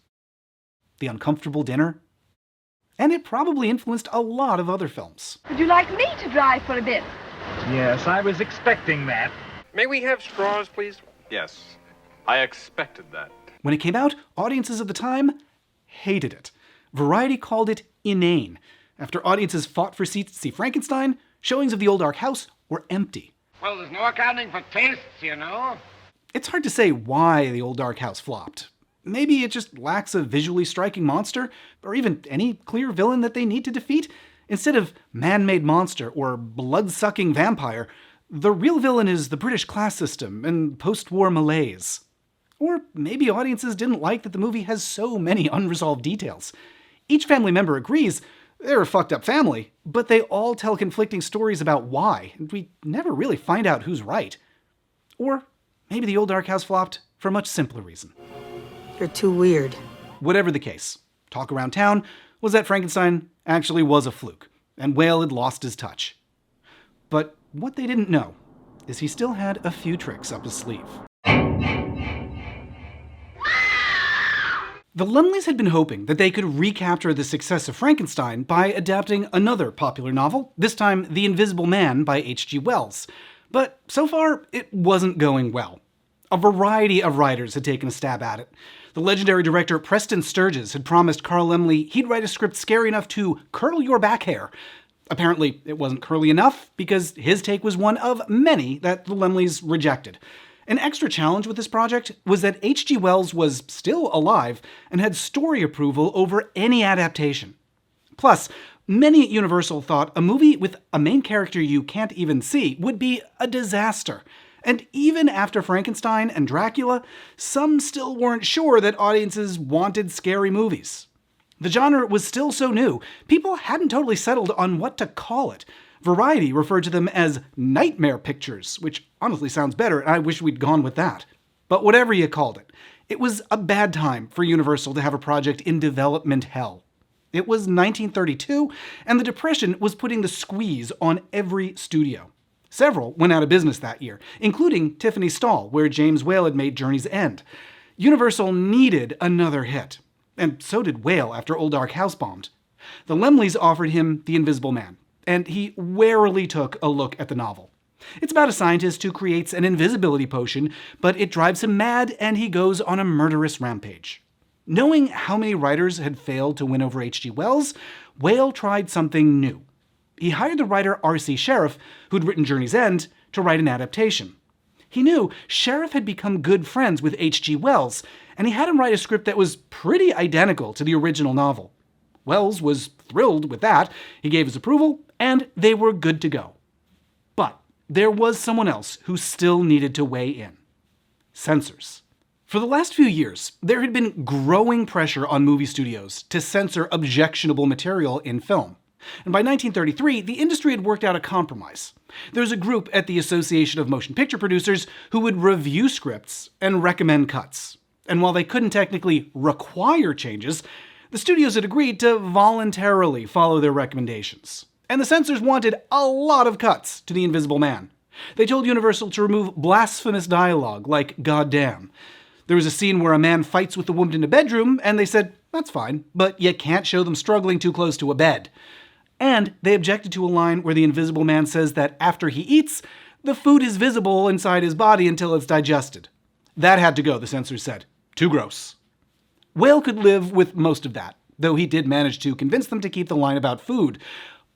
The Uncomfortable Dinner, and it probably influenced a lot of other films. Would you like me to drive for a bit? Yes, I was expecting that. May we have straws, please? Yes, I expected that. When it came out, audiences of the time hated it. Variety called it inane. After audiences fought for seats to see Frankenstein, showings of the old dark house were empty. Well, there's no accounting for tastes, you know. It's hard to say why the old dark house flopped. Maybe it just lacks a visually striking monster, or even any clear villain that they need to defeat. Instead of man-made monster or blood-sucking vampire, the real villain is the British class system and post-war malaise. Or maybe audiences didn't like that the movie has so many unresolved details. Each family member agrees they're a fucked up family, but they all tell conflicting stories about why, and we never really find out who's right. Or maybe the old dark house flopped for a much simpler reason. You're too weird. Whatever the case, talk around town was that Frankenstein actually was a fluke, and Whale had lost his touch. But what they didn't know is he still had a few tricks up his sleeve. The Lumleys had been hoping that they could recapture the success of Frankenstein by adapting another popular novel, this time The Invisible Man by H.G. Wells. But so far, it wasn't going well. A variety of writers had taken a stab at it. The legendary director Preston Sturges had promised Carl Laemmle he'd write a script scary enough to curl your back hair. Apparently, it wasn't curly enough, because his take was one of many that the Laemmles rejected. An extra challenge with this project was that H.G. Wells was still alive and had story approval over any adaptation. Plus, many at Universal thought a movie with a main character you can't even see would be a disaster. And even after Frankenstein and Dracula, some still weren't sure that audiences wanted scary movies. The genre was still so new, people hadn't totally settled on what to call it. Variety referred to them as nightmare pictures, which honestly sounds better, and I wish we'd gone with that. But whatever you called it, it was a bad time for Universal to have a project in development hell. It was 1932, and the Depression was putting the squeeze on every studio. Several went out of business that year, including Tiffany Stahl, where James Whale had made Journey's End. Universal needed another hit, and so did Whale after Old Dark House bombed. The Laemmles offered him The Invisible Man, and he warily took a look at the novel. It's about a scientist who creates an invisibility potion, but it drives him mad and he goes on a murderous rampage. Knowing how many writers had failed to win over H.G. Wells, Whale tried something new. He hired the writer R.C. Sheriff, who'd written Journey's End, to write an adaptation. He knew Sheriff had become good friends with H.G. Wells, and he had him write a script that was pretty identical to the original novel. Wells was thrilled with that, he gave his approval, and they were good to go. But there was someone else who still needed to weigh in. Censors. For the last few years, there had been growing pressure on movie studios to censor objectionable material in film. And by 1933, the industry had worked out a compromise. There's a group at the Association of Motion Picture Producers who would review scripts and recommend cuts. And while they couldn't technically require changes, the studios had agreed to voluntarily follow their recommendations. And the censors wanted a lot of cuts to The Invisible Man. They told Universal to remove blasphemous dialogue like "goddamn." There was a scene where a man fights with a woman in a bedroom, and they said, that's fine, but you can't show them struggling too close to a bed. And they objected to a line where the Invisible Man says that after he eats, the food is visible inside his body until it's digested. That had to go, the censors said. Too gross. Whale could live with most of that, though he did manage to convince them to keep the line about food.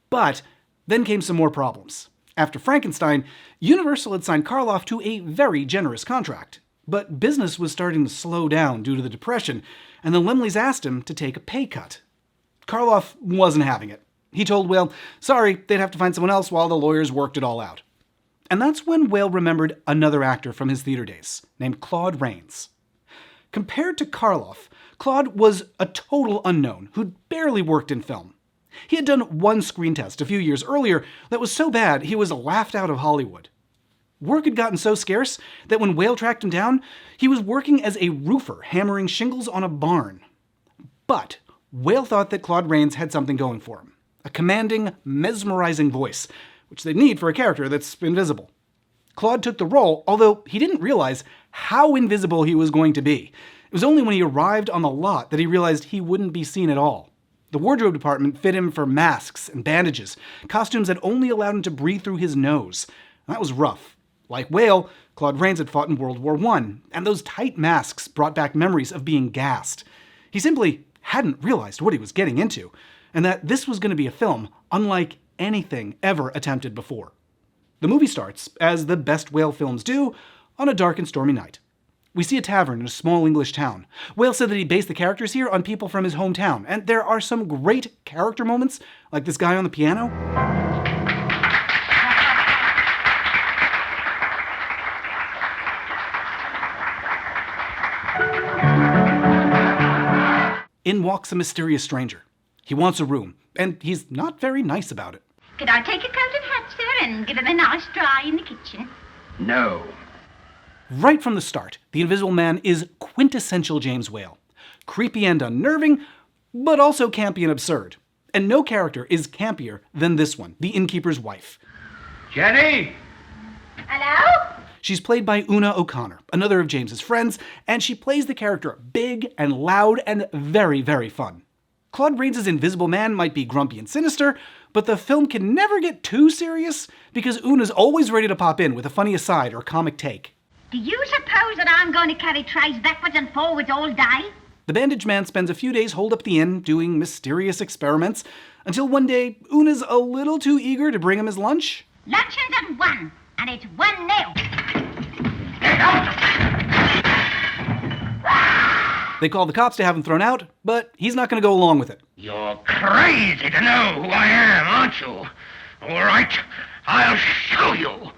But then came some more problems. After Frankenstein, Universal had signed Karloff to a very generous contract. But business was starting to slow down due to the Depression, and the Laemmles asked him to take a pay cut. Karloff wasn't having it. He told Whale, sorry, they'd have to find someone else while the lawyers worked it all out. And that's when Whale remembered another actor from his theater days, named Claude Rains. Compared to Karloff, Claude was a total unknown who'd barely worked in film. He had done one screen test a few years earlier that was so bad he was laughed out of Hollywood. Work had gotten so scarce that when Whale tracked him down, he was working as a roofer hammering shingles on a barn. But Whale thought that Claude Rains had something going for him. A commanding, mesmerizing voice, which they need for a character that's invisible. Claude took the role, although he didn't realize how invisible he was going to be. It was only when he arrived on the lot that he realized he wouldn't be seen at all. The wardrobe department fit him for masks and bandages, costumes that only allowed him to breathe through his nose. That was rough. Like Whale, Claude Rains had fought in World War I, and those tight masks brought back memories of being gassed. He simply hadn't realized what he was getting into, and that this was going to be a film unlike anything ever attempted before. The movie starts, as the best Whale films do, on a dark and stormy night. We see a tavern in a small English town. Whale said that he based the characters here on people from his hometown, and there are some great character moments, like this guy on the piano. In walks a mysterious stranger. He wants a room, and he's not very nice about it. Could I take a coat and hat, sir, and give him a nice dry in the kitchen? No. Right from the start, the Invisible Man is quintessential James Whale. Creepy and unnerving, but also campy and absurd. And no character is campier than this one, the innkeeper's wife. Jenny! Hello? She's played by Una O'Connor, another of James's friends, and she plays the character big and loud and very, very fun. Claude Rains' Invisible Man might be grumpy and sinister, but the film can never get too serious because Una's always ready to pop in with a funny aside or comic take. Do you suppose that I'm going to carry trays backwards and forwards all day? The bandaged man spends a few days holed up at the inn doing mysterious experiments until one day Una's a little too eager to bring him his lunch. Luncheon's at 1, and it's 1-0. They call the cops to have him thrown out, but he's not going to go along with it. You're crazy to know who I am, aren't you? All right, I'll show you.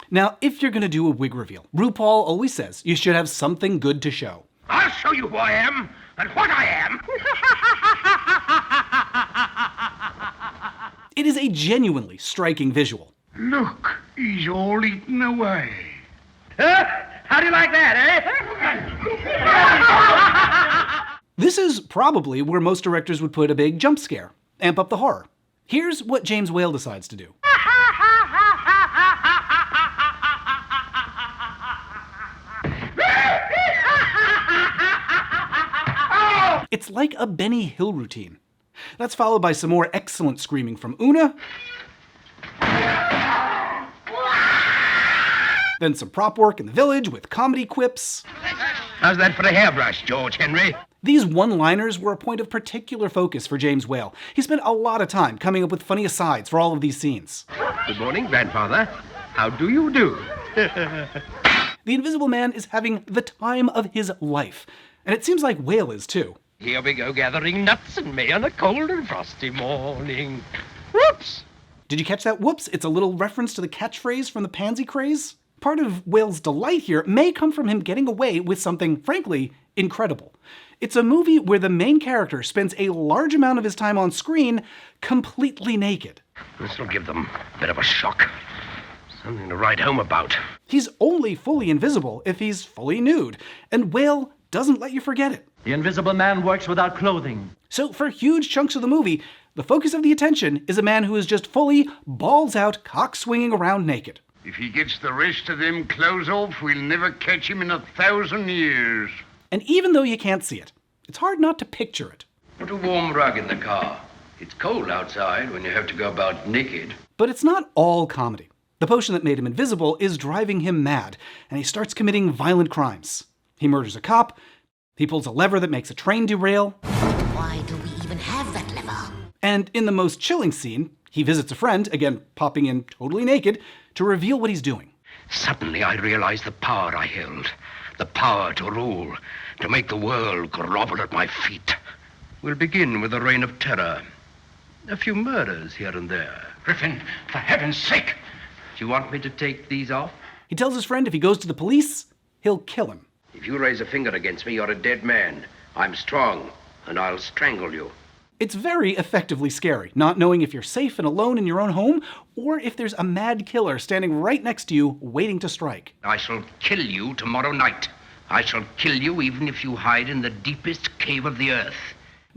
Now, if you're going to do a wig reveal, RuPaul always says you should have something good to show. I'll show you who I am and what I am. It is a genuinely striking visual. Look, he's all eaten away. How do you like that, eh? This is probably where most directors would put a big jump scare, amp up the horror. Here's what James Whale decides to do. It's like a Benny Hill routine. That's followed by some more excellent screaming from Una. Then some prop work in the village with comedy quips. How's that for a hairbrush, George Henry? These one-liners were a point of particular focus for James Whale. He spent a lot of time coming up with funny asides for all of these scenes. Good morning, grandfather. How do you do? The Invisible Man is having the time of his life, and it seems like Whale is too. Here we go gathering nuts and me on a cold and frosty morning. Whoops! Did you catch that whoops? It's a little reference to the catchphrase from the pansy craze. Part of Whale's delight here may come from him getting away with something, frankly, incredible. It's a movie where the main character spends a large amount of his time on screen completely naked. This will give them a bit of a shock. Something to write home about. He's only fully invisible if he's fully nude, and Whale doesn't let you forget it. The Invisible Man works without clothing. So for huge chunks of the movie, the focus of the attention is a man who is just fully, balls out, cock-swinging around naked. If he gets the rest of them clothes off, we'll never catch him in 1,000 years. And even though you can't see it, it's hard not to picture it. Put a warm rug in the car. It's cold outside when you have to go about naked. But it's not all comedy. The potion that made him invisible is driving him mad, and he starts committing violent crimes. He murders a cop, he pulls a lever that makes a train derail. Why do we even have that lever? And in the most chilling scene, he visits a friend, again popping in totally naked, to reveal what he's doing. Suddenly I realized the power I held. The power to rule, to make the world grovel at my feet. We'll begin with a reign of terror. A few murders here and there. Griffin, for heaven's sake! Do you want me to take these off? He tells his friend if he goes to the police, he'll kill him. If you raise a finger against me, you're a dead man. I'm strong, and I'll strangle you. It's very effectively scary, not knowing if you're safe and alone in your own home, or if there's a mad killer standing right next to you, waiting to strike. I shall kill you tomorrow night. I shall kill you even if you hide in the deepest cave of the earth.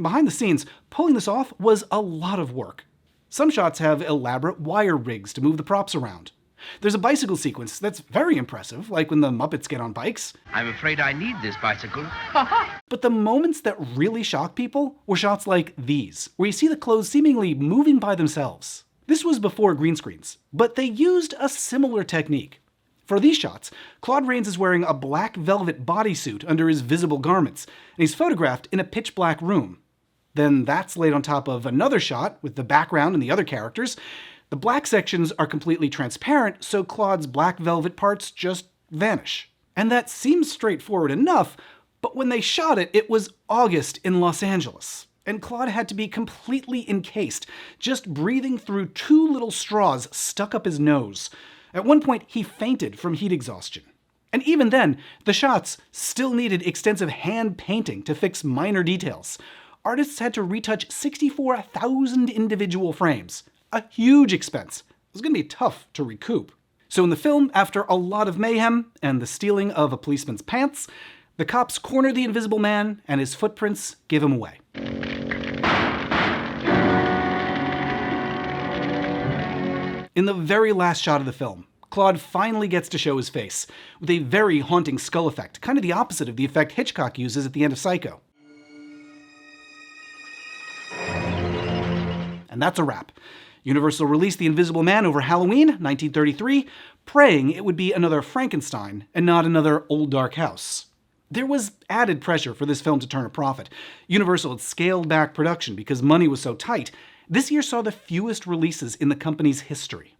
Behind the scenes, pulling this off was a lot of work. Some shots have elaborate wire rigs to move the props around. There's a bicycle sequence that's very impressive, like when the Muppets get on bikes. I'm afraid I need this bicycle. But the moments that really shock people were shots like these, where you see the clothes seemingly moving by themselves. This was before green screens, but they used a similar technique. For these shots, Claude Rains is wearing a black velvet bodysuit under his visible garments, and he's photographed in a pitch black room. Then that's laid on top of another shot with the background and the other characters. The black sections are completely transparent, so Claude's black velvet parts just vanish. And that seems straightforward enough, but when they shot it, it was August in Los Angeles, and Claude had to be completely encased, just breathing through 2 little straws stuck up his nose. At one point, he fainted from heat exhaustion. And even then, the shots still needed extensive hand painting to fix minor details. Artists had to retouch 64,000 individual frames. A huge expense. It was going to be tough to recoup. So in the film, after a lot of mayhem and the stealing of a policeman's pants, the cops corner the Invisible Man and his footprints give him away. In the very last shot of the film, Claude finally gets to show his face, with a very haunting skull effect, kind of the opposite of the effect Hitchcock uses at the end of Psycho. And that's a wrap. Universal released The Invisible Man over Halloween, 1933, praying it would be another Frankenstein and not another Old Dark House. There was added pressure for this film to turn a profit. Universal had scaled back production because money was so tight. This year saw the fewest releases in the company's history.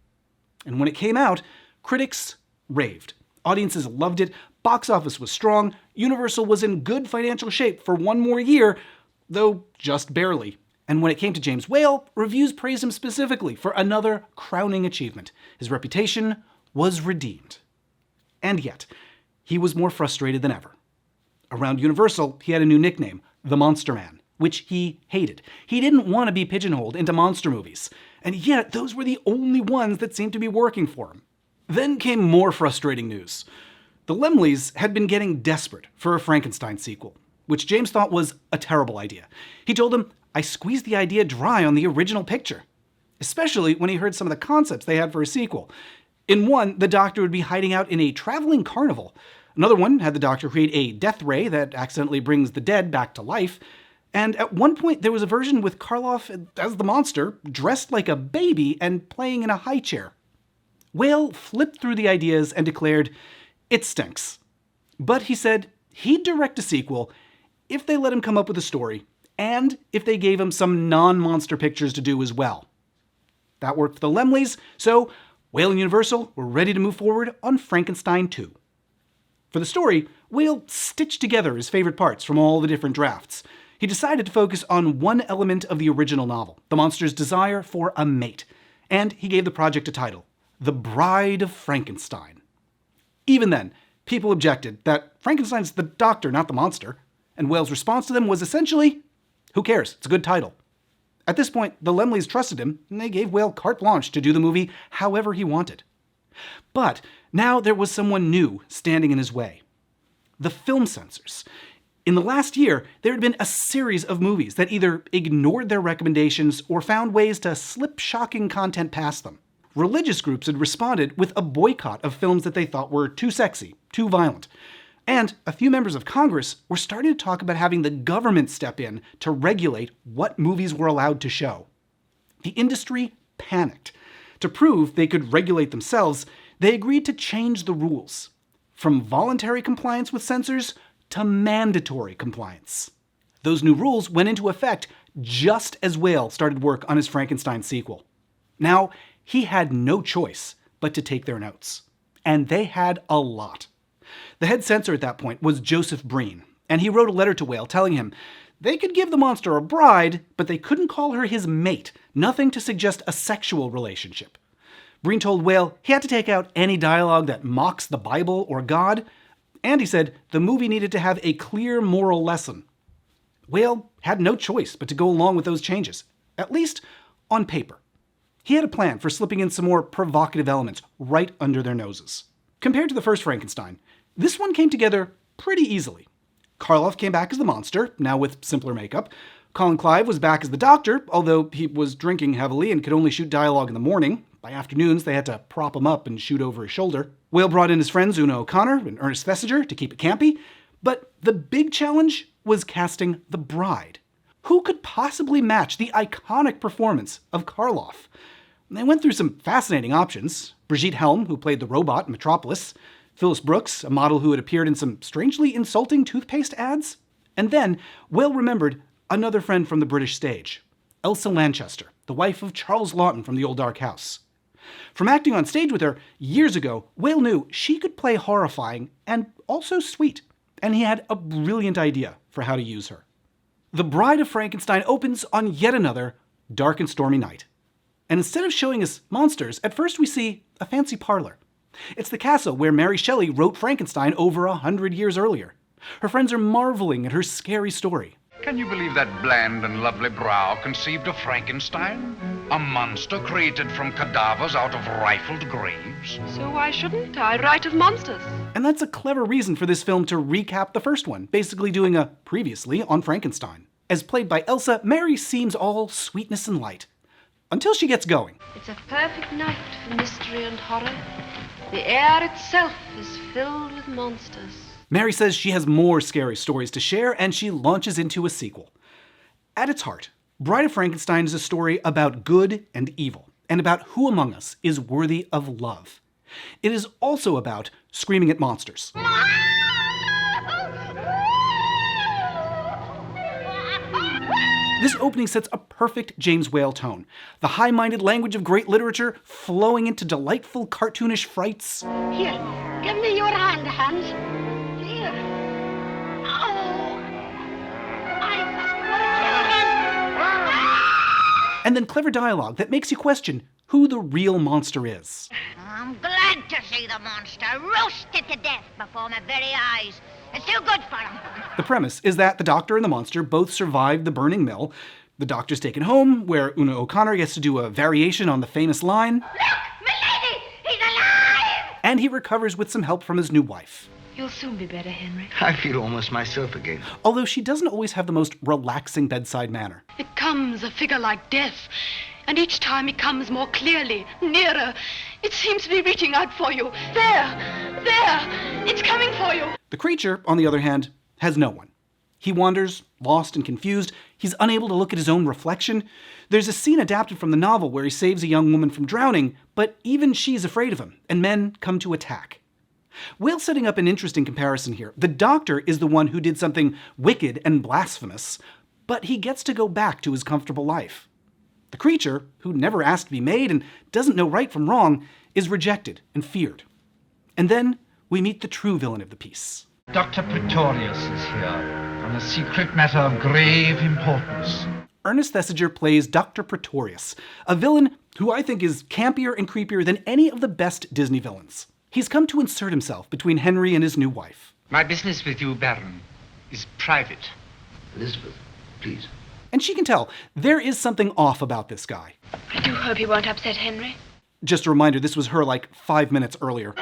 And when it came out, critics raved. Audiences loved it, box office was strong, Universal was in good financial shape for one more year, though just barely. And when it came to James Whale, reviews praised him specifically for another crowning achievement. His reputation was redeemed. And yet, he was more frustrated than ever. Around Universal, he had a new nickname, the Monster Man, which he hated. He didn't want to be pigeonholed into monster movies, and yet those were the only ones that seemed to be working for him. Then came more frustrating news. The Laemmles had been getting desperate for a Frankenstein sequel, which James thought was a terrible idea. He told him, "I squeezed the idea dry on the original picture," especially when he heard some of the concepts they had for a sequel. In one, the Doctor would be hiding out in a traveling carnival. Another one had the Doctor create a death ray that accidentally brings the dead back to life. And at one point, there was a version with Karloff as the monster, dressed like a baby and playing in a high chair. Whale flipped through the ideas and declared, "It stinks." But he said he'd direct a sequel if they let him come up with a story, and if they gave him some non-monster pictures to do as well. That worked for the Laemmles, so Whale and Universal were ready to move forward on Frankenstein 2. For the story, Whale stitched together his favorite parts from all the different drafts. He decided to focus on one element of the original novel, the monster's desire for a mate, and he gave the project a title, The Bride of Frankenstein. Even then, people objected that Frankenstein's the Doctor, not the monster, and Whale's response to them was essentially, "Who cares? It's a good title." At this point, the Laemmles trusted him, and they gave Whale carte blanche to do the movie however he wanted. But now there was someone new standing in his way. The film censors. In the last year, there had been a series of movies that either ignored their recommendations or found ways to slip shocking content past them. Religious groups had responded with a boycott of films that they thought were too sexy, too violent. And a few members of Congress were starting to talk about having the government step in to regulate what movies were allowed to show. The industry panicked. To prove they could regulate themselves, they agreed to change the rules, from voluntary compliance with censors to mandatory compliance. Those new rules went into effect just as Whale started work on his Frankenstein sequel. Now, he had no choice but to take their notes. And they had a lot. The head censor at that point was Joseph Breen, and he wrote a letter to Whale telling him they could give the monster a bride, but they couldn't call her his mate, nothing to suggest a sexual relationship. Breen told Whale he had to take out any dialogue that mocks the Bible or God, and he said the movie needed to have a clear moral lesson. Whale had no choice but to go along with those changes, at least on paper. He had a plan for slipping in some more provocative elements right under their noses. Compared to the first Frankenstein, this one came together pretty easily. Karloff came back as the monster, now with simpler makeup. Colin Clive was back as the Doctor, although he was drinking heavily and could only shoot dialogue in the morning. By afternoons, they had to prop him up and shoot over his shoulder. Whale brought in his friends Una O'Connor and Ernest Thesiger to keep it campy, but the big challenge was casting the bride. Who could possibly match the iconic performance of Karloff? They went through some fascinating options. Brigitte Helm, who played the robot in Metropolis. Phyllis Brooks, a model who had appeared in some strangely insulting toothpaste ads. And then, Whale remembered another friend from the British stage, Elsa Lanchester, the wife of Charles Laughton from The Old Dark House. From acting on stage with her years ago, Whale knew she could play horrifying and also sweet, and he had a brilliant idea for how to use her. The Bride of Frankenstein opens on yet another dark and stormy night. And instead of showing us monsters, at first we see a fancy parlor. It's the castle where Mary Shelley wrote Frankenstein over 100 years earlier. Her friends are marveling at her scary story. Can you believe that bland and lovely brow conceived of Frankenstein? A monster created from cadavers out of rifled graves? So why shouldn't I write of monsters? And that's a clever reason for this film to recap the first one, basically doing a previously on Frankenstein. As played by Elsa, Mary seems all sweetness and light. Until she gets going. It's a perfect night for mystery and horror. The air itself is filled with monsters. Mary says she has more scary stories to share, and she launches into a sequel. At its heart, Bride of Frankenstein is a story about good and evil, and about who among us is worthy of love. It is also about screaming at monsters. This opening sets a perfect James Whale tone. The high-minded language of great literature flowing into delightful cartoonish frights. Here, give me your hand, Hans. Here. And then clever dialogue that makes you question who the real monster is. I'm glad to see the monster roasted to death before my very eyes. It's too good for him. The premise is that the Doctor and the monster both survive the burning mill. The Doctor's taken home, where Una O'Connor gets to do a variation on the famous line. Look, milady, he's alive! And he recovers with some help from his new wife. You'll soon be better, Henry. I feel almost myself again. Although she doesn't always have the most relaxing bedside manner. It comes a figure like death, and each time it comes more clearly, nearer. It seems to be reaching out for you. There, it's coming for you. The creature, on the other hand, has no one. He wanders, lost and confused. He's unable to look at his own reflection. There's a scene adapted from the novel where he saves a young woman from drowning, but even she's afraid of him, and men come to attack. Whale's setting up an interesting comparison here. The Doctor is the one who did something wicked and blasphemous, but he gets to go back to his comfortable life. The creature, who never asked to be made and doesn't know right from wrong, is rejected and feared. And then we meet the true villain of the piece. Dr. Pretorius is here on a secret matter of grave importance. Ernest Thesiger plays Dr. Pretorius, a villain who I think is campier and creepier than any of the best Disney villains. He's come to insert himself between Henry and his new wife. My business with you, Baron, is private. Elizabeth, please. And she can tell there is something off about this guy. I do hope he won't upset Henry. Just a reminder, this was her like 5 minutes earlier.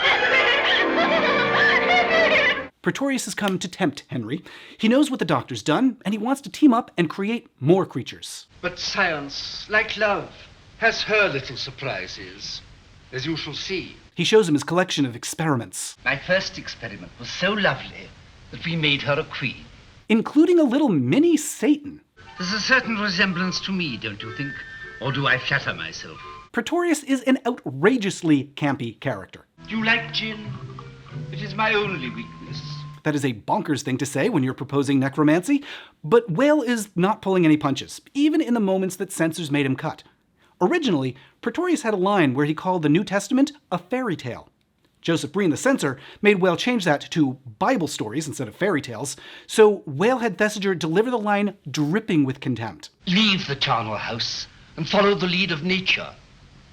Pretorius has come to tempt Henry. He knows what the Doctor's done, and he wants to team up and create more creatures. But science, like love, has her little surprises, as you shall see. He shows him his collection of experiments. My first experiment was so lovely that we made her a queen. Including a little mini Satan. There's a certain resemblance to me, don't you think? Or do I flatter myself? Pretorius is an outrageously campy character. Do you like gin? It is my only weakness. That is a bonkers thing to say when you're proposing necromancy, but Whale is not pulling any punches, even in the moments that censors made him cut. Originally, Pretorius had a line where he called the New Testament a fairy tale. Joseph Breen, the censor, made Whale change that to Bible stories instead of fairy tales, so Whale had Thesiger deliver the line dripping with contempt. Leave the charnel house and follow the lead of nature,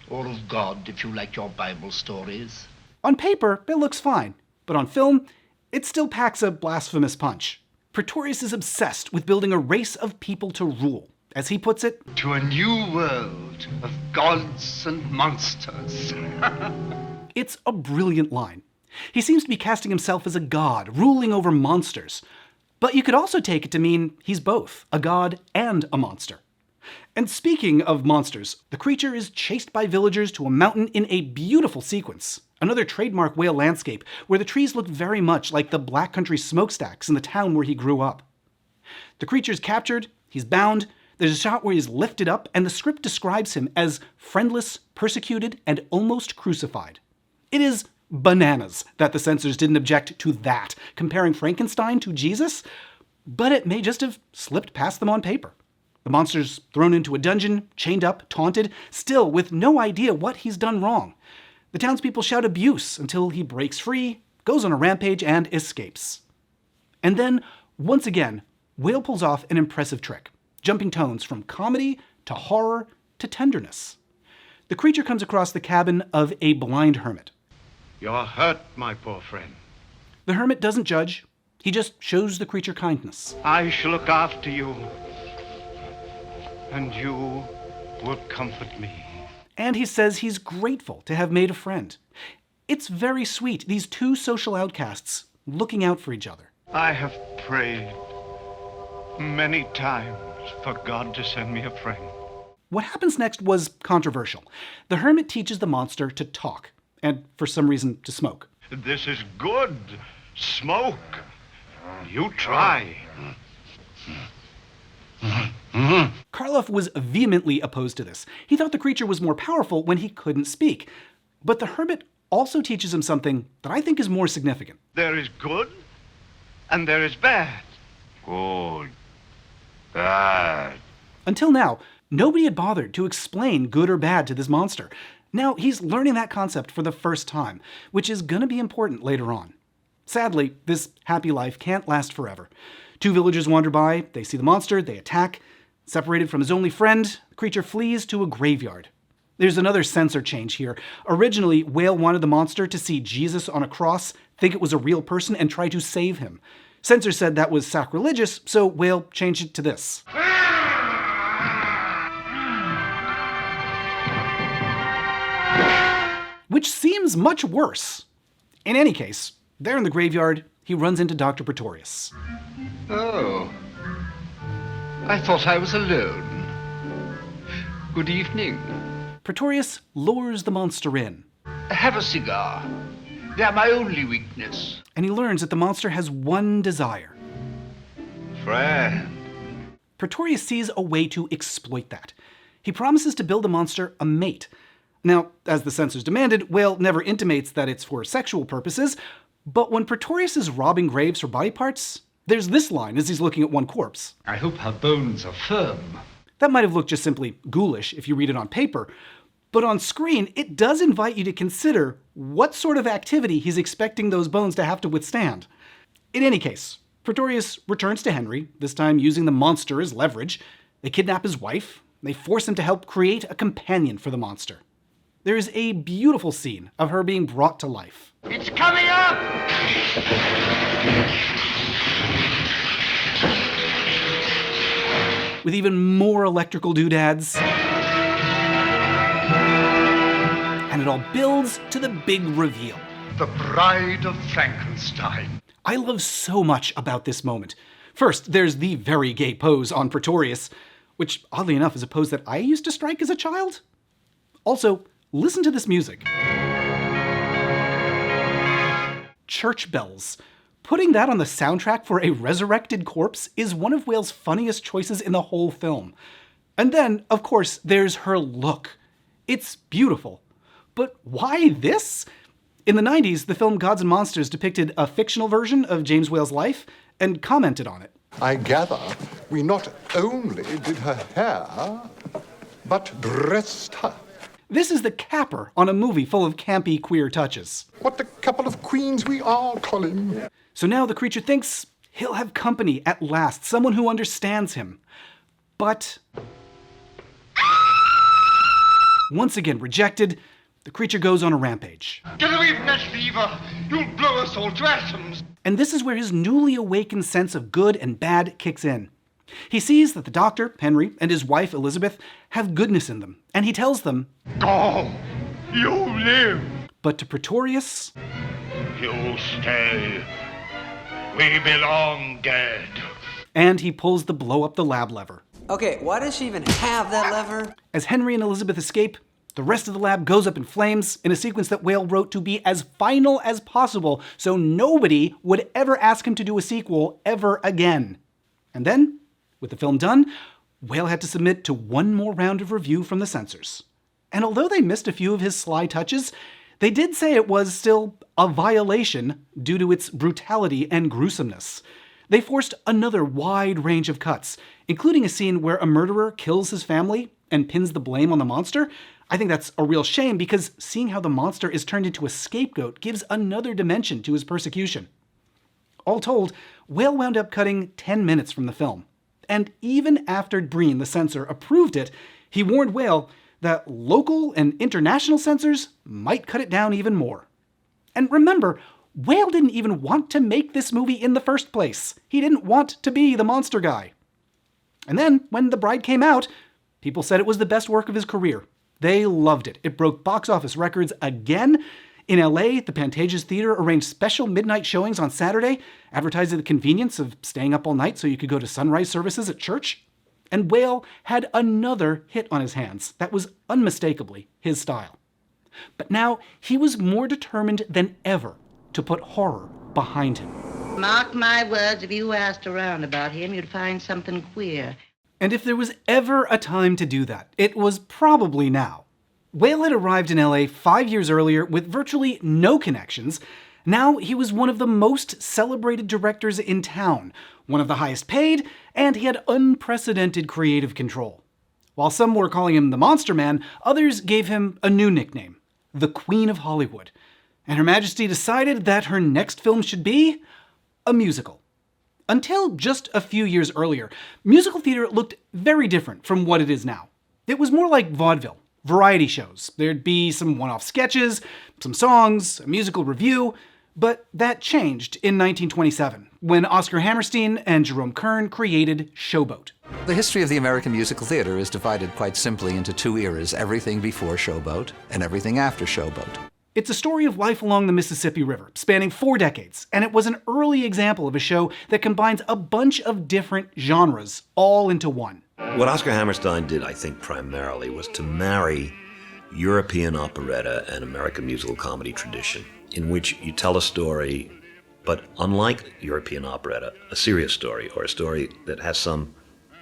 or of God if you like your Bible stories. On paper, it looks fine, but on film, it still packs a blasphemous punch. Pretorius is obsessed with building a race of people to rule. As he puts it, to a new world of gods and monsters. It's a brilliant line. He seems to be casting himself as a god, ruling over monsters. But you could also take it to mean he's both, a god and a monster. And speaking of monsters, the creature is chased by villagers to a mountain in a beautiful sequence. Another trademark whale landscape where the trees look very much like the Black Country smokestacks in the town where he grew up. The creature's captured, he's bound, there's a shot where he's lifted up, and the script describes him as friendless, persecuted, and almost crucified. It is bananas that the censors didn't object to that, comparing Frankenstein to Jesus, but it may just have slipped past them on paper. The monster's thrown into a dungeon, chained up, taunted, still with no idea what he's done wrong. The townspeople shout abuse until he breaks free, goes on a rampage, and escapes. And then, once again, Whale pulls off an impressive trick, jumping tones from comedy to horror to tenderness. The creature comes across the cabin of a blind hermit. You're hurt, my poor friend. The hermit doesn't judge. He just shows the creature kindness. I shall look after you, and you will comfort me. And he says he's grateful to have made a friend. It's very sweet, these two social outcasts looking out for each other. I have prayed many times for God to send me a friend. What happens next was controversial. The hermit teaches the monster to talk, and for some reason to smoke. This is good. Smoke. You try. Karloff was vehemently opposed to this. He thought the creature was more powerful when he couldn't speak. But the hermit also teaches him something that I think is more significant. There is good, and there is bad. Good. Bad. Until now, nobody had bothered to explain good or bad to this monster. Now he's learning that concept for the first time, which is going to be important later on. Sadly, this happy life can't last forever. Two villagers wander by, they see the monster, they attack. Separated from his only friend, the creature flees to a graveyard. There's another censor change here. Originally, Whale wanted the monster to see Jesus on a cross, think it was a real person, and try to save him. Censor said that was sacrilegious, so Whale changed it to this. Which seems much worse. In any case, there in the graveyard, he runs into Dr. Pretorius. Oh, I thought I was alone. Good evening. Pretorius lures the monster in. Have a cigar. They're my only weakness. And he learns that the monster has one desire. Friend. Pretorius sees a way to exploit that. He promises to build the monster a mate. Now, as the censors demanded, Whale never intimates that it's for sexual purposes, but when Pretorius is robbing graves for body parts, there's this line as he's looking at one corpse. I hope her bones are firm. That might have looked just simply ghoulish if you read it on paper, but on screen, it does invite you to consider what sort of activity he's expecting those bones to have to withstand. In any case, Pretorius returns to Henry, this time using the monster as leverage. They kidnap his wife. They force him to help create a companion for the monster. There is a beautiful scene of her being brought to life. It's coming up! With even more electrical doodads. And it all builds to the big reveal. The Bride of Frankenstein. I love so much about this moment. First, there's the very gay pose on Pretorius, which oddly enough is a pose that I used to strike as a child. Also, listen to this music. Church bells. Putting that on the soundtrack for a resurrected corpse is one of Whale's funniest choices in the whole film. And then, of course, there's her look. It's beautiful. But why this? In the 90s, the film Gods and Monsters depicted a fictional version of James Whale's life and commented on it. I gather we not only did her hair, but dressed her. This is the capper on a movie full of campy queer touches. What a couple of queens we are, Colin. So now the creature thinks he'll have company at last, someone who understands him. But once again rejected, the creature goes on a rampage. Get away from that fever! You'll blow us all to atoms! And this is where his newly awakened sense of good and bad kicks in. He sees that the doctor, Henry, and his wife, Elizabeth, have goodness in them, and he tells them, Go! You live! But to Pretorius, you stay. We belong dead. And he pulls the blow up the lab lever. Okay, why does she even have that lever? As Henry and Elizabeth escape, the rest of the lab goes up in flames in a sequence that Whale wrote to be as final as possible so nobody would ever ask him to do a sequel ever again. And then, with the film done, Whale had to submit to one more round of review from the censors. And although they missed a few of his sly touches, they did say it was still a violation due to its brutality and gruesomeness. They forced another wide range of cuts, including a scene where a murderer kills his family and pins the blame on the monster. I think that's a real shame because seeing how the monster is turned into a scapegoat gives another dimension to his persecution. All told, Whale wound up cutting 10 minutes from the film. And even after Breen, the censor, approved it, he warned Whale that local and international censors might cut it down even more. And remember, Whale didn't even want to make this movie in the first place. He didn't want to be the monster guy. And then, when The Bride came out, people said it was the best work of his career. They loved it. It broke box office records again. In LA, the Pantages Theater arranged special midnight showings on Saturday, advertising the convenience of staying up all night so you could go to sunrise services at church. And Whale had another hit on his hands that was unmistakably his style. But now he was more determined than ever to put horror behind him. Mark my words, if you asked around about him, you'd find something queer. And if there was ever a time to do that, it was probably now. Whale had arrived in LA 5 years earlier with virtually no connections. Now he was one of the most celebrated directors in town, one of the highest paid, and he had unprecedented creative control. While some were calling him the Monster Man, others gave him a new nickname, the Queen of Hollywood. And Her Majesty decided that her next film should be a musical. Until just a few years earlier, musical theater looked very different from what it is now. It was more like vaudeville, variety shows. There'd be some one-off sketches, some songs, a musical review, but that changed in 1927, when Oscar Hammerstein and Jerome Kern created Showboat. The history of the American musical theater is divided quite simply into two eras, everything before Showboat and everything after Showboat. It's a story of life along the Mississippi River, spanning 4 decades, and it was an early example of a show that combines a bunch of different genres all into one. What Oscar Hammerstein did, I think, primarily was to marry European operetta and American musical comedy tradition, in which you tell a story, but unlike European operetta, a serious story, or a story that has some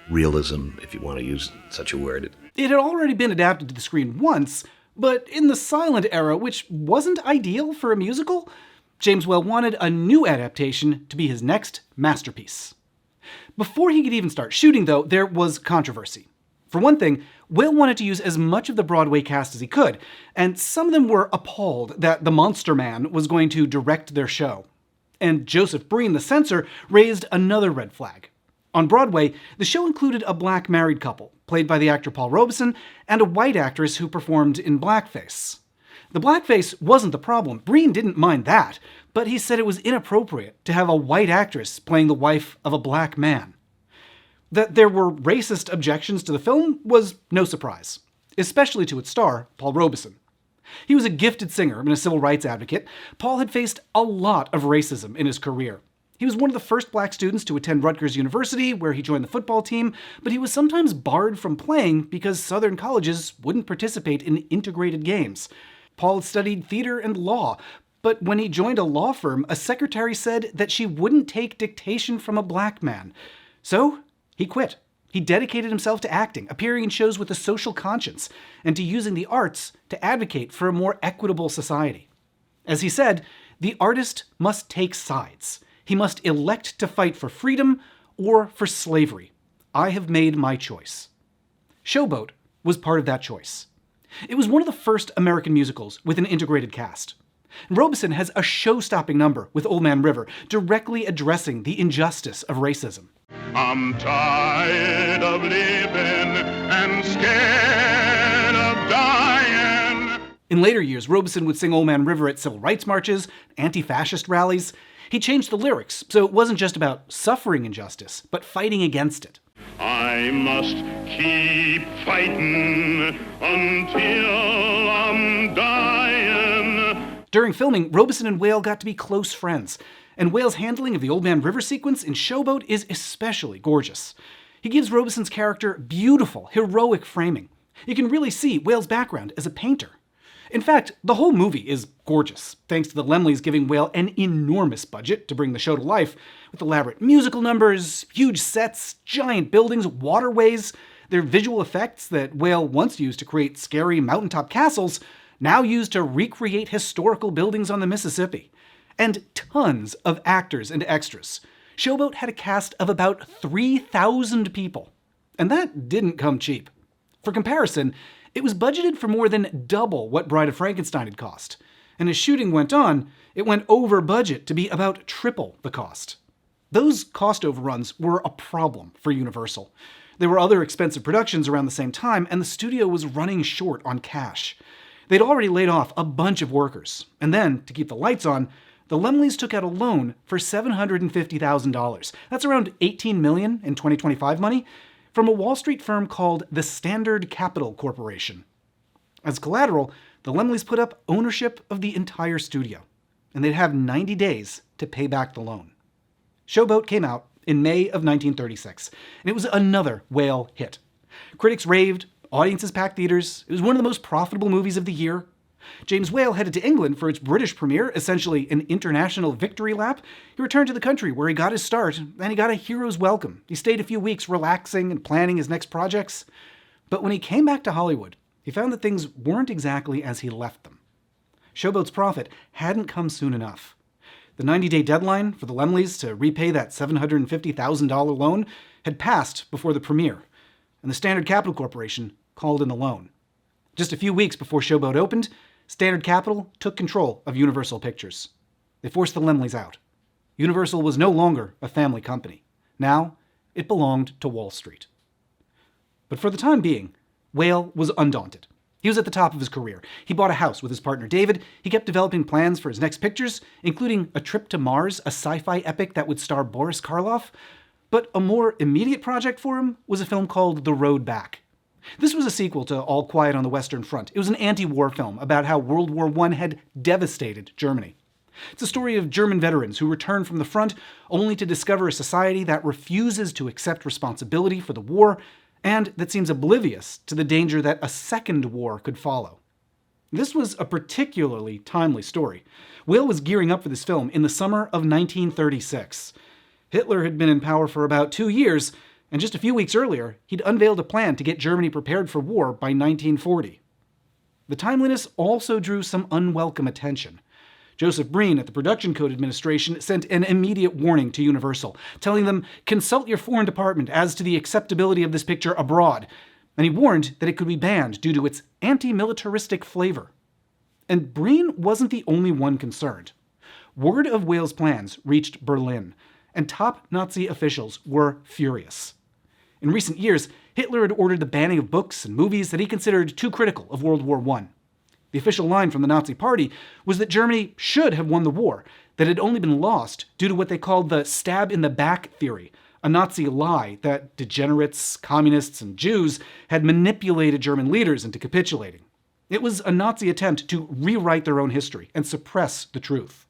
realism, if you want to use such a word. It had already been adapted to the screen once, but in the silent era, which wasn't ideal for a musical, James Whale wanted a new adaptation to be his next masterpiece. Before he could even start shooting, though, there was controversy. For one thing, Whale wanted to use as much of the Broadway cast as he could, and some of them were appalled that the Monster Man was going to direct their show. And Joseph Breen, the censor, raised another red flag. On Broadway, the show included a black married couple, played by the actor Paul Robeson, and a white actress who performed in blackface. The blackface wasn't the problem. Breen didn't mind that, but he said it was inappropriate to have a white actress playing the wife of a black man. That there were racist objections to the film was no surprise, especially to its star, Paul Robeson. He was a gifted singer and a civil rights advocate. Paul had faced a lot of racism in his career. He was one of the first black students to attend Rutgers University, where he joined the football team, but he was sometimes barred from playing because Southern colleges wouldn't participate in integrated games. Paul had studied theater and law, but when he joined a law firm, a secretary said that she wouldn't take dictation from a black man. So he quit. He dedicated himself to acting, appearing in shows with a social conscience, and to using the arts to advocate for a more equitable society. As he said, the artist must take sides. He must elect to fight for freedom or for slavery. I have made my choice. Showboat was part of that choice. It was one of the first American musicals with an integrated cast. Robeson has a show-stopping number with Old Man River, directly addressing the injustice of racism. I'm tired of living and scared of dying. In later years, Robeson would sing Old Man River at civil rights marches, anti-fascist rallies. He changed the lyrics, so it wasn't just about suffering injustice, but fighting against it. I must keep fighting until I'm dying. During filming, Robeson and Whale got to be close friends, And Whale's handling of the Old Man River sequence in Showboat is especially gorgeous. He gives Robeson's character beautiful, heroic framing. You can really see Whale's background as a painter. In fact, the whole movie is gorgeous, thanks to the Laemmles giving Whale an enormous budget to bring the show to life, with elaborate musical numbers, huge sets, giant buildings, waterways. Their visual effects that Whale once used to create scary mountaintop castles, now used to recreate historical buildings on the Mississippi. And tons of actors and extras. Showboat had a cast of about 3,000 people. And that didn't come cheap. For comparison, it was budgeted for more than double what Bride of Frankenstein had cost. And as shooting went on, it went over budget to be about triple the cost. Those cost overruns were a problem for Universal. There were other expensive productions around the same time, and the studio was running short on cash. They'd already laid off a bunch of workers. And then, to keep the lights on, the Laemmles took out a loan for $750,000. That's around $18 million in 2025 money, from a Wall Street firm called the Standard Capital Corporation. As collateral, the Laemmles put up ownership of the entire studio, and they'd have 90 days to pay back the loan. Showboat came out in May of 1936, and it was another Whale hit. Critics raved, audiences packed theaters, it was one of the most profitable movies of the year. James Whale headed to England for its British premiere, essentially an international victory lap. He returned to the country where he got his start, and he got a hero's welcome. He stayed a few weeks relaxing and planning his next projects. But when he came back to Hollywood, he found that things weren't exactly as he left them. Showboat's profit hadn't come soon enough. The 90-day deadline for the Laemmles to repay that $750,000 loan had passed before the premiere, and the Standard Capital Corporation called in the loan. Just a few weeks before Showboat opened, Standard Capital took control of Universal Pictures. They forced the Laemmles out. Universal was no longer a family company. Now, it belonged to Wall Street. But for the time being, Whale was undaunted. He was at the top of his career. He bought a house with his partner David. He kept developing plans for his next pictures, including A Trip to Mars, a sci-fi epic that would star Boris Karloff. But a more immediate project for him was a film called The Road Back. This was a sequel to All Quiet on the Western Front. It was an anti-war film about how World War I had devastated Germany. It's a story of German veterans who return from the front only to discover a society that refuses to accept responsibility for the war and that seems oblivious to the danger that a second war could follow. This was a particularly timely story. Whale was gearing up for this film in the summer of 1936. Hitler had been in power for about 2 years, and just a few weeks earlier, he'd unveiled a plan to get Germany prepared for war by 1940. The timeliness also drew some unwelcome attention. Joseph Breen at the Production Code Administration sent an immediate warning to Universal, telling them, consult your foreign department as to the acceptability of this picture abroad, and he warned that it could be banned due to its anti-militaristic flavor. And Breen wasn't the only one concerned. Word of Whale's plans reached Berlin, and top Nazi officials were furious. In recent years, Hitler had ordered the banning of books and movies that he considered too critical of World War I. The official line from the Nazi Party was that Germany should have won the war, that it had only been lost due to what they called the stab-in-the-back theory, a Nazi lie that degenerates, communists, and Jews had manipulated German leaders into capitulating. It was a Nazi attempt to rewrite their own history and suppress the truth.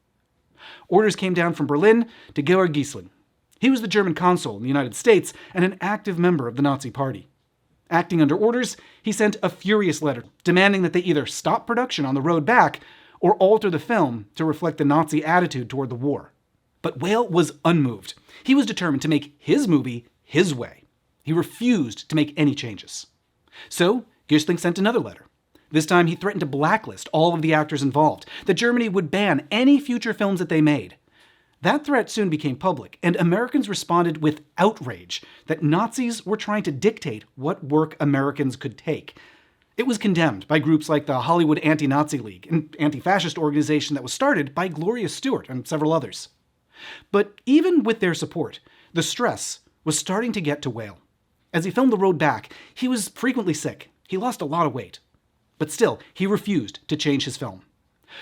Orders came down from Berlin to Georg Giesling. He was the German consul in the United States and an active member of the Nazi Party. Acting under orders, he sent a furious letter demanding that they either stop production on The Road Back or alter the film to reflect the Nazi attitude toward the war. But Whale was unmoved. He was determined to make his movie his way. He refused to make any changes. So, Giesling sent another letter. This time he threatened to blacklist all of the actors involved, that Germany would ban any future films that they made. That threat soon became public, and Americans responded with outrage that Nazis were trying to dictate what work Americans could take. It was condemned by groups like the Hollywood Anti-Nazi League, an anti-fascist organization that was started by Gloria Stewart and several others. But even with their support, the stress was starting to get to Whale. As he filmed The Road Back, he was frequently sick. He lost a lot of weight. But still, he refused to change his film.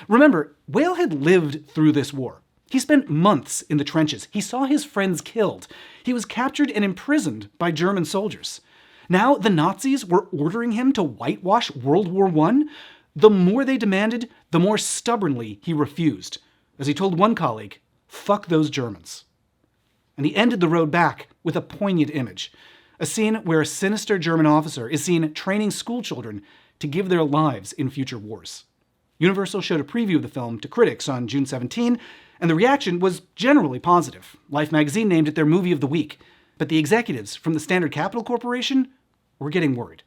Remember, Whale had lived through this war. He spent months in the trenches. He saw his friends killed. He was captured and imprisoned by German soldiers. Now the Nazis were ordering him to whitewash World War I. The more they demanded, the more stubbornly he refused. As he told one colleague, Fuck those Germans. And he ended the road back with a poignant image. A scene where a sinister German officer is seen training schoolchildren to give their lives in future wars. Universal showed a preview of the film to critics on June 17, and the reaction was generally positive. Life magazine named it their movie of the week. But the executives from the Standard Capital Corporation were getting worried.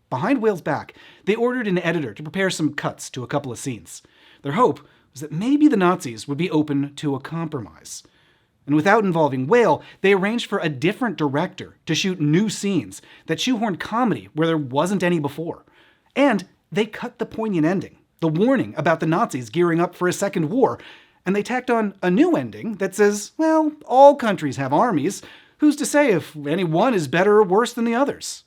Behind Whale's back, they ordered an editor to prepare some cuts to a couple of scenes. Their hope was that maybe the Nazis would be open to a compromise. And without involving Whale, they arranged for a different director to shoot new scenes that shoehorned comedy where there wasn't any before. And they cut the poignant ending, the warning about the Nazis gearing up for a second war, and they tacked on a new ending that says, well, all countries have armies. Who's to say if any one is better or worse than the others?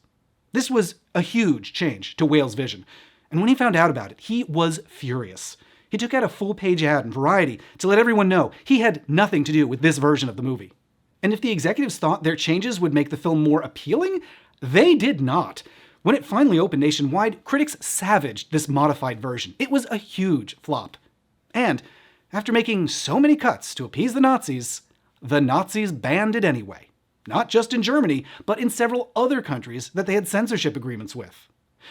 This was a huge change to Whale's vision, and when he found out about it, he was furious. He took out a full-page ad in Variety to let everyone know he had nothing to do with this version of the movie. And if the executives thought their changes would make the film more appealing, they did not. When it finally opened nationwide, critics savaged this modified version. It was a huge flop. And after making so many cuts to appease the Nazis banned it anyway. Not just in Germany, but in several other countries that they had censorship agreements with.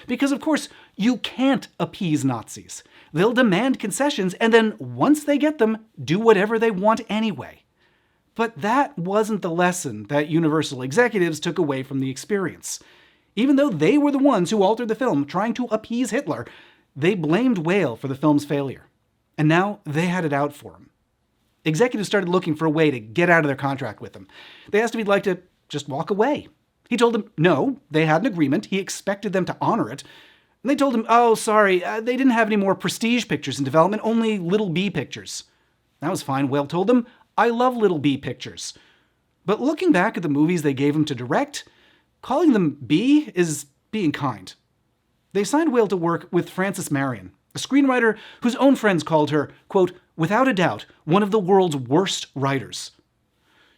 Because, of course, you can't appease Nazis. They'll demand concessions, and then once they get them, do whatever they want anyway. But that wasn't the lesson that Universal executives took away from the experience. Even though they were the ones who altered the film trying to appease Hitler, they blamed Whale for the film's failure. And now they had it out for him. Executives started looking for a way to get out of their contract with him. They asked if he'd like to just walk away. He told them no, they had an agreement. He expected them to honor it. And they told him, oh, sorry, they didn't have any more prestige pictures in development, only little B pictures. That was fine, Whale told them. I love little B pictures. But looking back at the movies they gave him to direct, calling them B is being kind. They signed Whale to work with Frances Marion, a screenwriter whose own friends called her, quote, without a doubt, one of the world's worst writers.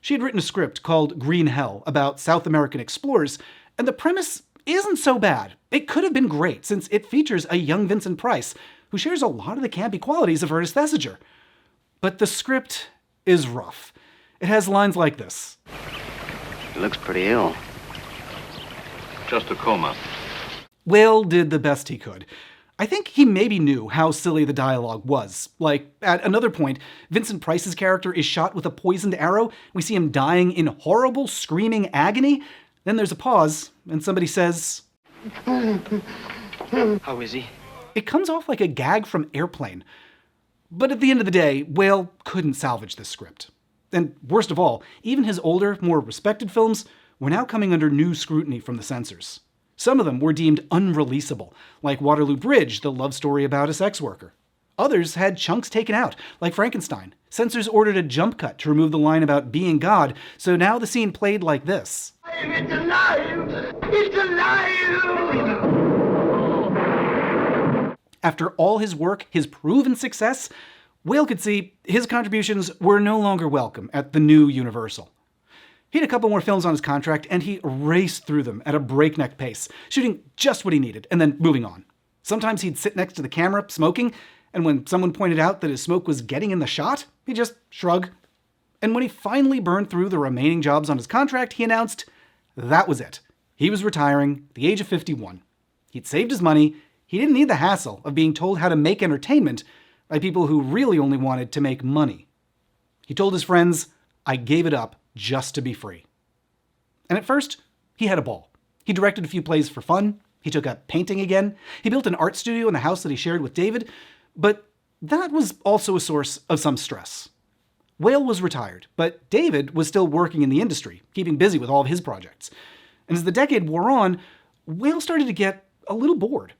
She had written a script called Green Hell about South American explorers, and the premise isn't so bad. It could have been great, since it features a young Vincent Price, who shares a lot of the campy qualities of Ernest Thesiger. But the script is rough. It has lines like this. He looks pretty ill. Just a coma. Whale did the best he could. I think he maybe knew how silly the dialogue was. Like, at another point, Vincent Price's character is shot with a poisoned arrow. We see him dying in horrible, screaming agony. Then there's a pause, and somebody says, How is he? It comes off like a gag from Airplane. But at the end of the day, Whale couldn't salvage this script. And worst of all, even his older, more respected films were now coming under new scrutiny from the censors. Some of them were deemed unreleasable, like Waterloo Bridge, the love story about a sex worker. Others had chunks taken out, like Frankenstein. Censors ordered a jump cut to remove the line about being God, so now the scene played like this. It's alive! It's alive! After all his work, his proven success, Whale could see his contributions were no longer welcome at the new Universal. He had a couple more films on his contract, and he raced through them at a breakneck pace, shooting just what he needed, and then moving on. Sometimes he'd sit next to the camera, smoking, and when someone pointed out that his smoke was getting in the shot, he'd just shrug. And when he finally burned through the remaining jobs on his contract, he announced that was it. He was retiring at the age of 51. He'd saved his money. He didn't need the hassle of being told how to make entertainment by people who really only wanted to make money. He told his friends, I gave it up just to be free. And at first, he had a ball. He directed a few plays for fun. He took up painting again. He built an art studio in the house that he shared with David. But that was also a source of some stress. Whale was retired, but David was still working in the industry, keeping busy with all of his projects. And as the decade wore on, Whale started to get a little bored.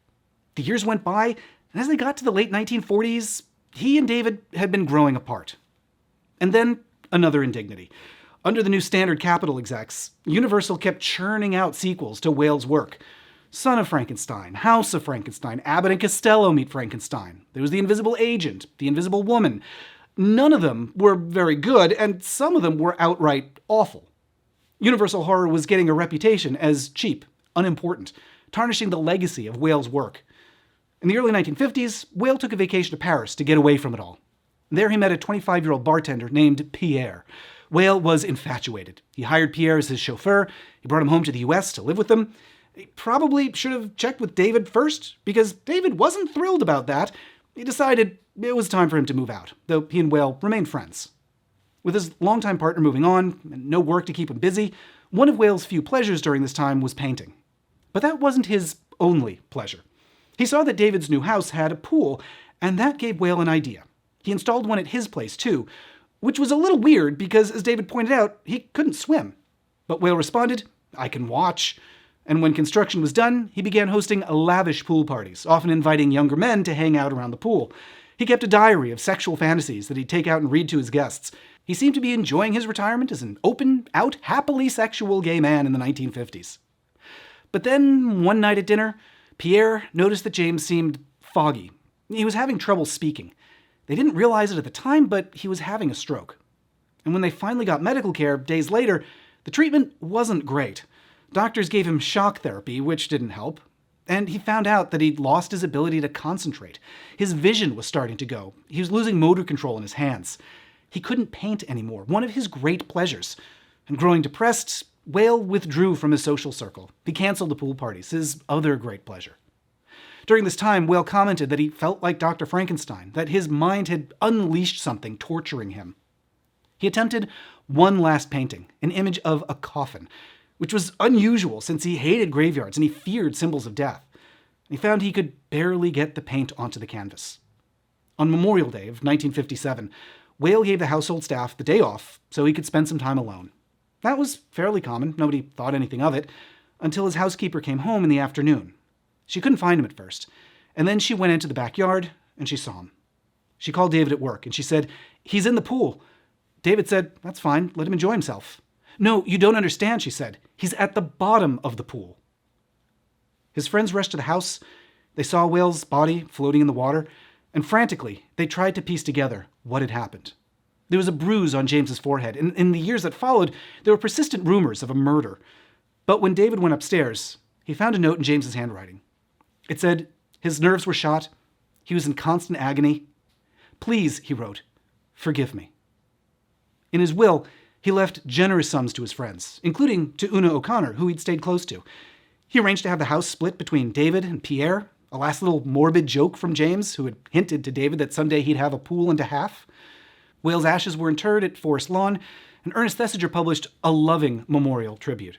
The years went by, and as they got to the late 1940s, he and David had been growing apart. And then another indignity. Under the new Standard Capital execs, Universal kept churning out sequels to Whale's work. Son of Frankenstein, House of Frankenstein, Abbott and Costello meet Frankenstein. There was The Invisible Agent, The Invisible Woman. None of them were very good, and some of them were outright awful. Universal Horror was getting a reputation as cheap, unimportant, tarnishing the legacy of Whale's work. In the early 1950s, Whale took a vacation to Paris to get away from it all. There he met a 25-year-old bartender named Pierre. Whale was infatuated. He hired Pierre as his chauffeur. He brought him home to the US to live with them. He probably should have checked with David first, because David wasn't thrilled about that. He decided it was time for him to move out, though he and Whale remained friends. With his longtime partner moving on, and no work to keep him busy, one of Whale's few pleasures during this time was painting. But that wasn't his only pleasure. He saw that David's new house had a pool, and that gave Whale an idea. He installed one at his place, too, which was a little weird because, as David pointed out, he couldn't swim. But Whale responded, "I can watch." And when construction was done, he began hosting lavish pool parties, often inviting younger men to hang out around the pool. He kept a diary of sexual fantasies that he'd take out and read to his guests. He seemed to be enjoying his retirement as an open-out, happily sexual gay man in the 1950s. But then, one night at dinner, Pierre noticed that James seemed foggy. He was having trouble speaking. They didn't realize it at the time, but he was having a stroke. And when they finally got medical care days later, the treatment wasn't great. Doctors gave him shock therapy, which didn't help. And he found out that he'd lost his ability to concentrate. His vision was starting to go. He was losing motor control in his hands. He couldn't paint anymore, one of his great pleasures. And growing depressed, Whale withdrew from his social circle. He canceled the pool parties, his other great pleasure. During this time, Whale commented that he felt like Dr. Frankenstein, that his mind had unleashed something torturing him. He attempted one last painting, an image of a coffin, which was unusual since he hated graveyards and he feared symbols of death. He found he could barely get the paint onto the canvas. On Memorial Day of 1957, Whale gave the household staff the day off so he could spend some time alone. That was fairly common, nobody thought anything of it, until his housekeeper came home in the afternoon. She couldn't find him at first, and then she went into the backyard and she saw him. She called David at work and she said, "He's in the pool." David said, "That's fine, let him enjoy himself." "No, you don't understand," she said. "He's at the bottom of the pool." His friends rushed to the house. They saw Whale's body floating in the water, and frantically, they tried to piece together what had happened. There was a bruise on James's forehead, and in the years that followed, there were persistent rumors of a murder. But when David went upstairs, he found a note in James's handwriting. It said his nerves were shot. He was in constant agony. "Please," he wrote, "forgive me." In his will, he left generous sums to his friends, including to Una O'Connor, who he'd stayed close to. He arranged to have the house split between David and Pierre, a last little morbid joke from James, who had hinted to David that someday he'd have a pool into half. Whale's ashes were interred at Forest Lawn, and Ernest Thesiger published a loving memorial tribute.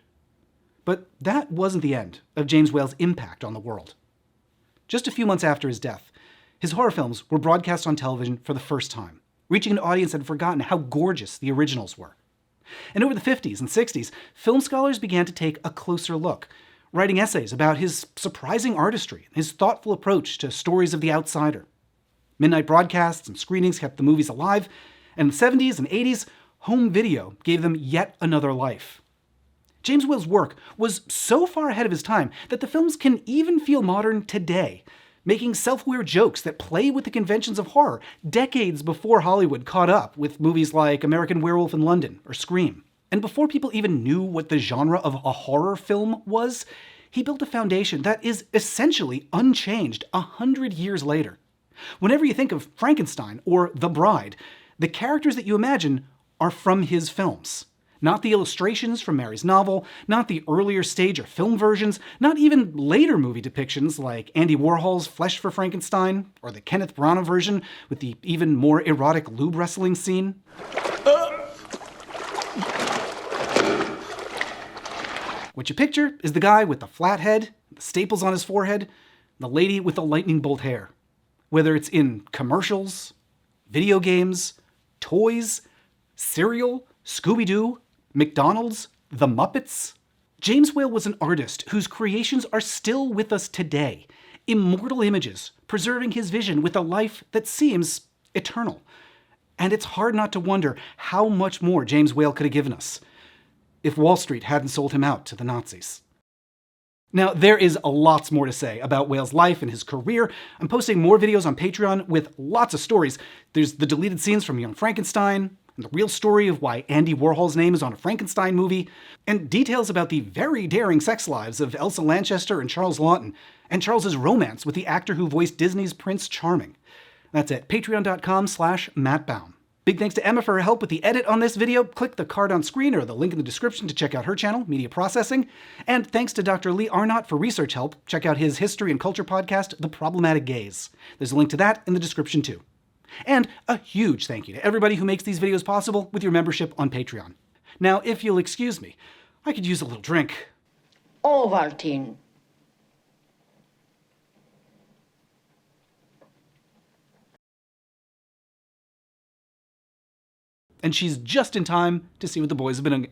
But that wasn't the end of James Whale's impact on the world. Just a few months after his death, his horror films were broadcast on television for the first time, reaching an audience that had forgotten how gorgeous the originals were. And over the 50s and 60s, film scholars began to take a closer look, writing essays about his surprising artistry and his thoughtful approach to stories of the outsider. Midnight broadcasts and screenings kept the movies alive, and in the 70s and 80s, home video gave them yet another life. James Whale's work was so far ahead of his time that the films can even feel modern today, making self-aware jokes that play with the conventions of horror decades before Hollywood caught up with movies like American Werewolf in London or Scream. And before people even knew what the genre of a horror film was, he built a foundation that is essentially unchanged 100 years later. Whenever you think of Frankenstein or The Bride, the characters that you imagine are from his films. Not the illustrations from Mary's novel, not the earlier stage or film versions, not even later movie depictions like Andy Warhol's Flesh for Frankenstein, or the Kenneth Branagh version with the even more erotic lube wrestling scene. What you picture is the guy with the flat head, the staples on his forehead, the lady with the lightning bolt hair. Whether it's in commercials, video games, toys, cereal, Scooby-Doo, McDonald's, The Muppets. James Whale was an artist whose creations are still with us today, immortal images, preserving his vision with a life that seems eternal. And it's hard not to wonder how much more James Whale could have given us if Wall Street hadn't sold him out to the Nazis. Now, there is lots more to say about Whale's life and his career. I'm posting more videos on Patreon with lots of stories. There's the deleted scenes from Young Frankenstein, and the real story of why Andy Warhol's name is on a Frankenstein movie, and details about the very daring sex lives of Elsa Lanchester and Charles Laughton, and Charles's romance with the actor who voiced Disney's Prince Charming. That's it, patreon.com/mattbaum. Big thanks to Emma for her help with the edit on this video. Click the card on screen or the link in the description to check out her channel, Media Processing. And thanks to Dr. Lee Arnott for research help. Check out his history and culture podcast, The Problematic Gaze. There's a link to that in the description too. And a huge thank you to everybody who makes these videos possible with your membership on Patreon. Now, if you'll excuse me, I could use a little drink. Ovaltine. And she's just in time to see what the boys have been...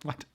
What?